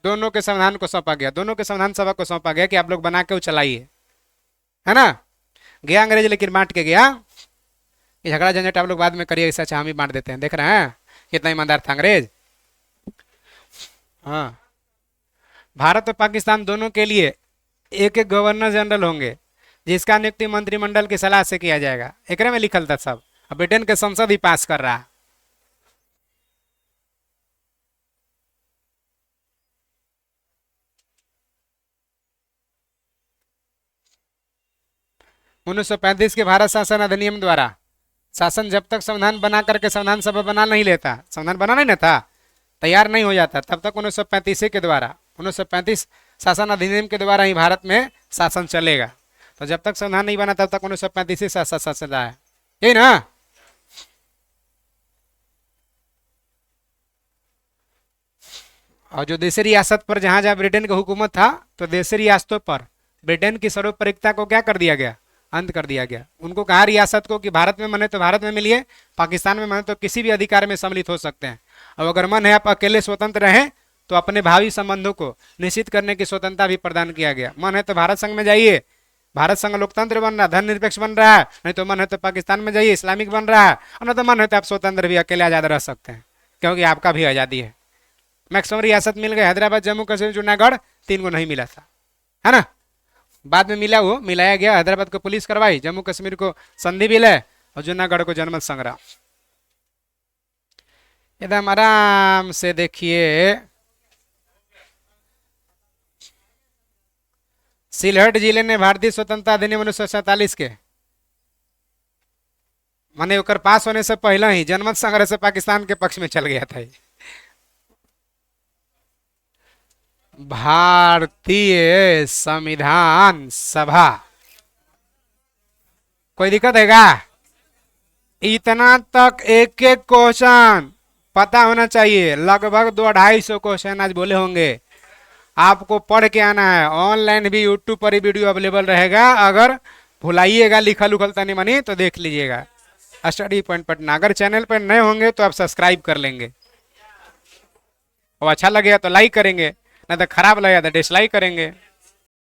दोनों के संविधान को सौंपा गया। दोनों के संविधान सभा को सौंपा गया कि आप लोग बना के चलाइए, है ना। गया अंग्रेज लेकिन बांट के गया। ये झगड़ा झंझट आप लोग बाद में करिए, ऐसा हम ही बांट देते हैं। देख रहे हैं कितना ईमानदार था अंग्रेज। हाँ, भारत और पाकिस्तान दोनों के लिए एक एक गवर्नर जनरल होंगे जिसका नियुक्ति मंत्रिमंडल की सलाह से किया जाएगा। एकरे में लिखल था सब। अब ब्रिटेन के संसद ही पास कर रहा है। उन्नीस सौ 35 के भारत शासन अधिनियम द्वारा शासन जब तक संविधान बना करके संविधान सभा बना नहीं लेता, संविधान बना नहीं था, तैयार नहीं हो जाता, तब तक 1935 के द्वारा 1935 शासन अधिनियम के द्वारा ही भारत में शासन चलेगा। तो जब तक संविधान नहीं बना तब तक 1935 से शासन चला है, यही ना। और जो देशी रियासत पर जहां जहां ब्रिटेन की हुकूमत था, तो देशी रियासतों पर ब्रिटेन की सर्वोपरिकता को क्या कर दिया गया? अंत कर दिया गया। उनको कहा रियासत को कि भारत में मने तो भारत में मिलिए, पाकिस्तान में मने तो किसी भी अधिकार में सम्मिलित हो सकते हैं। और अगर मन है आप अकेले स्वतंत्र रहें तो अपने भावी संबंधों को निश्चित करने की स्वतंत्रता भी प्रदान किया गया। मन है तो भारत संघ में जाइए, भारत संघ लोकतंत्र बन रहा, धर्मनिरपेक्ष बन रहा है, नहीं तो मन है तो पाकिस्तान में जाइए इस्लामिक बन रहा है, और नहीं तो मन है तो आप स्वतंत्र भी अकेले आजाद रह सकते हैं, क्योंकि आपका भी आज़ादी है। मैक्सिमम रियासत मिल गई, हैदराबाद जम्मू कश्मीर जूनागढ़ 3 को नहीं मिला था, है ना। बाद में मिला, वो मिलाया गया, हैदराबाद को पुलिस करवाई, जम्मू कश्मीर को संधि विलय और जूनागढ़ को जनमत संग्राम। एकदम आराम से देखिए, सिलहट जिले ने भारतीय स्वतंत्रता अधिनियम 1947 के माने ओकर पास होने से पहले ही जनमत संग्रह से पाकिस्तान के पक्ष में चल गया था। भारतीय संविधान सभा, कोई दिक्कत है क्या? इतना तक एक एक क्वेश्चन पता होना चाहिए, लगभग 200-250 क्वेश्चन आज बोले होंगे, आपको पढ़ के आना है। ऑनलाइन भी यूट्यूब पर ही वीडियो अवेलेबल रहेगा, अगर भुलाइएगा लिखल उखल तनी मनी तो देख लीजिएगा। स्टडी पॉइंट पटना, अगर चैनल पर नए होंगे तो आप सब्सक्राइब कर लेंगे, और अच्छा लगेगा तो लाइक करेंगे, नहीं तो खराब लगेगा तो डिसलाइक करेंगे।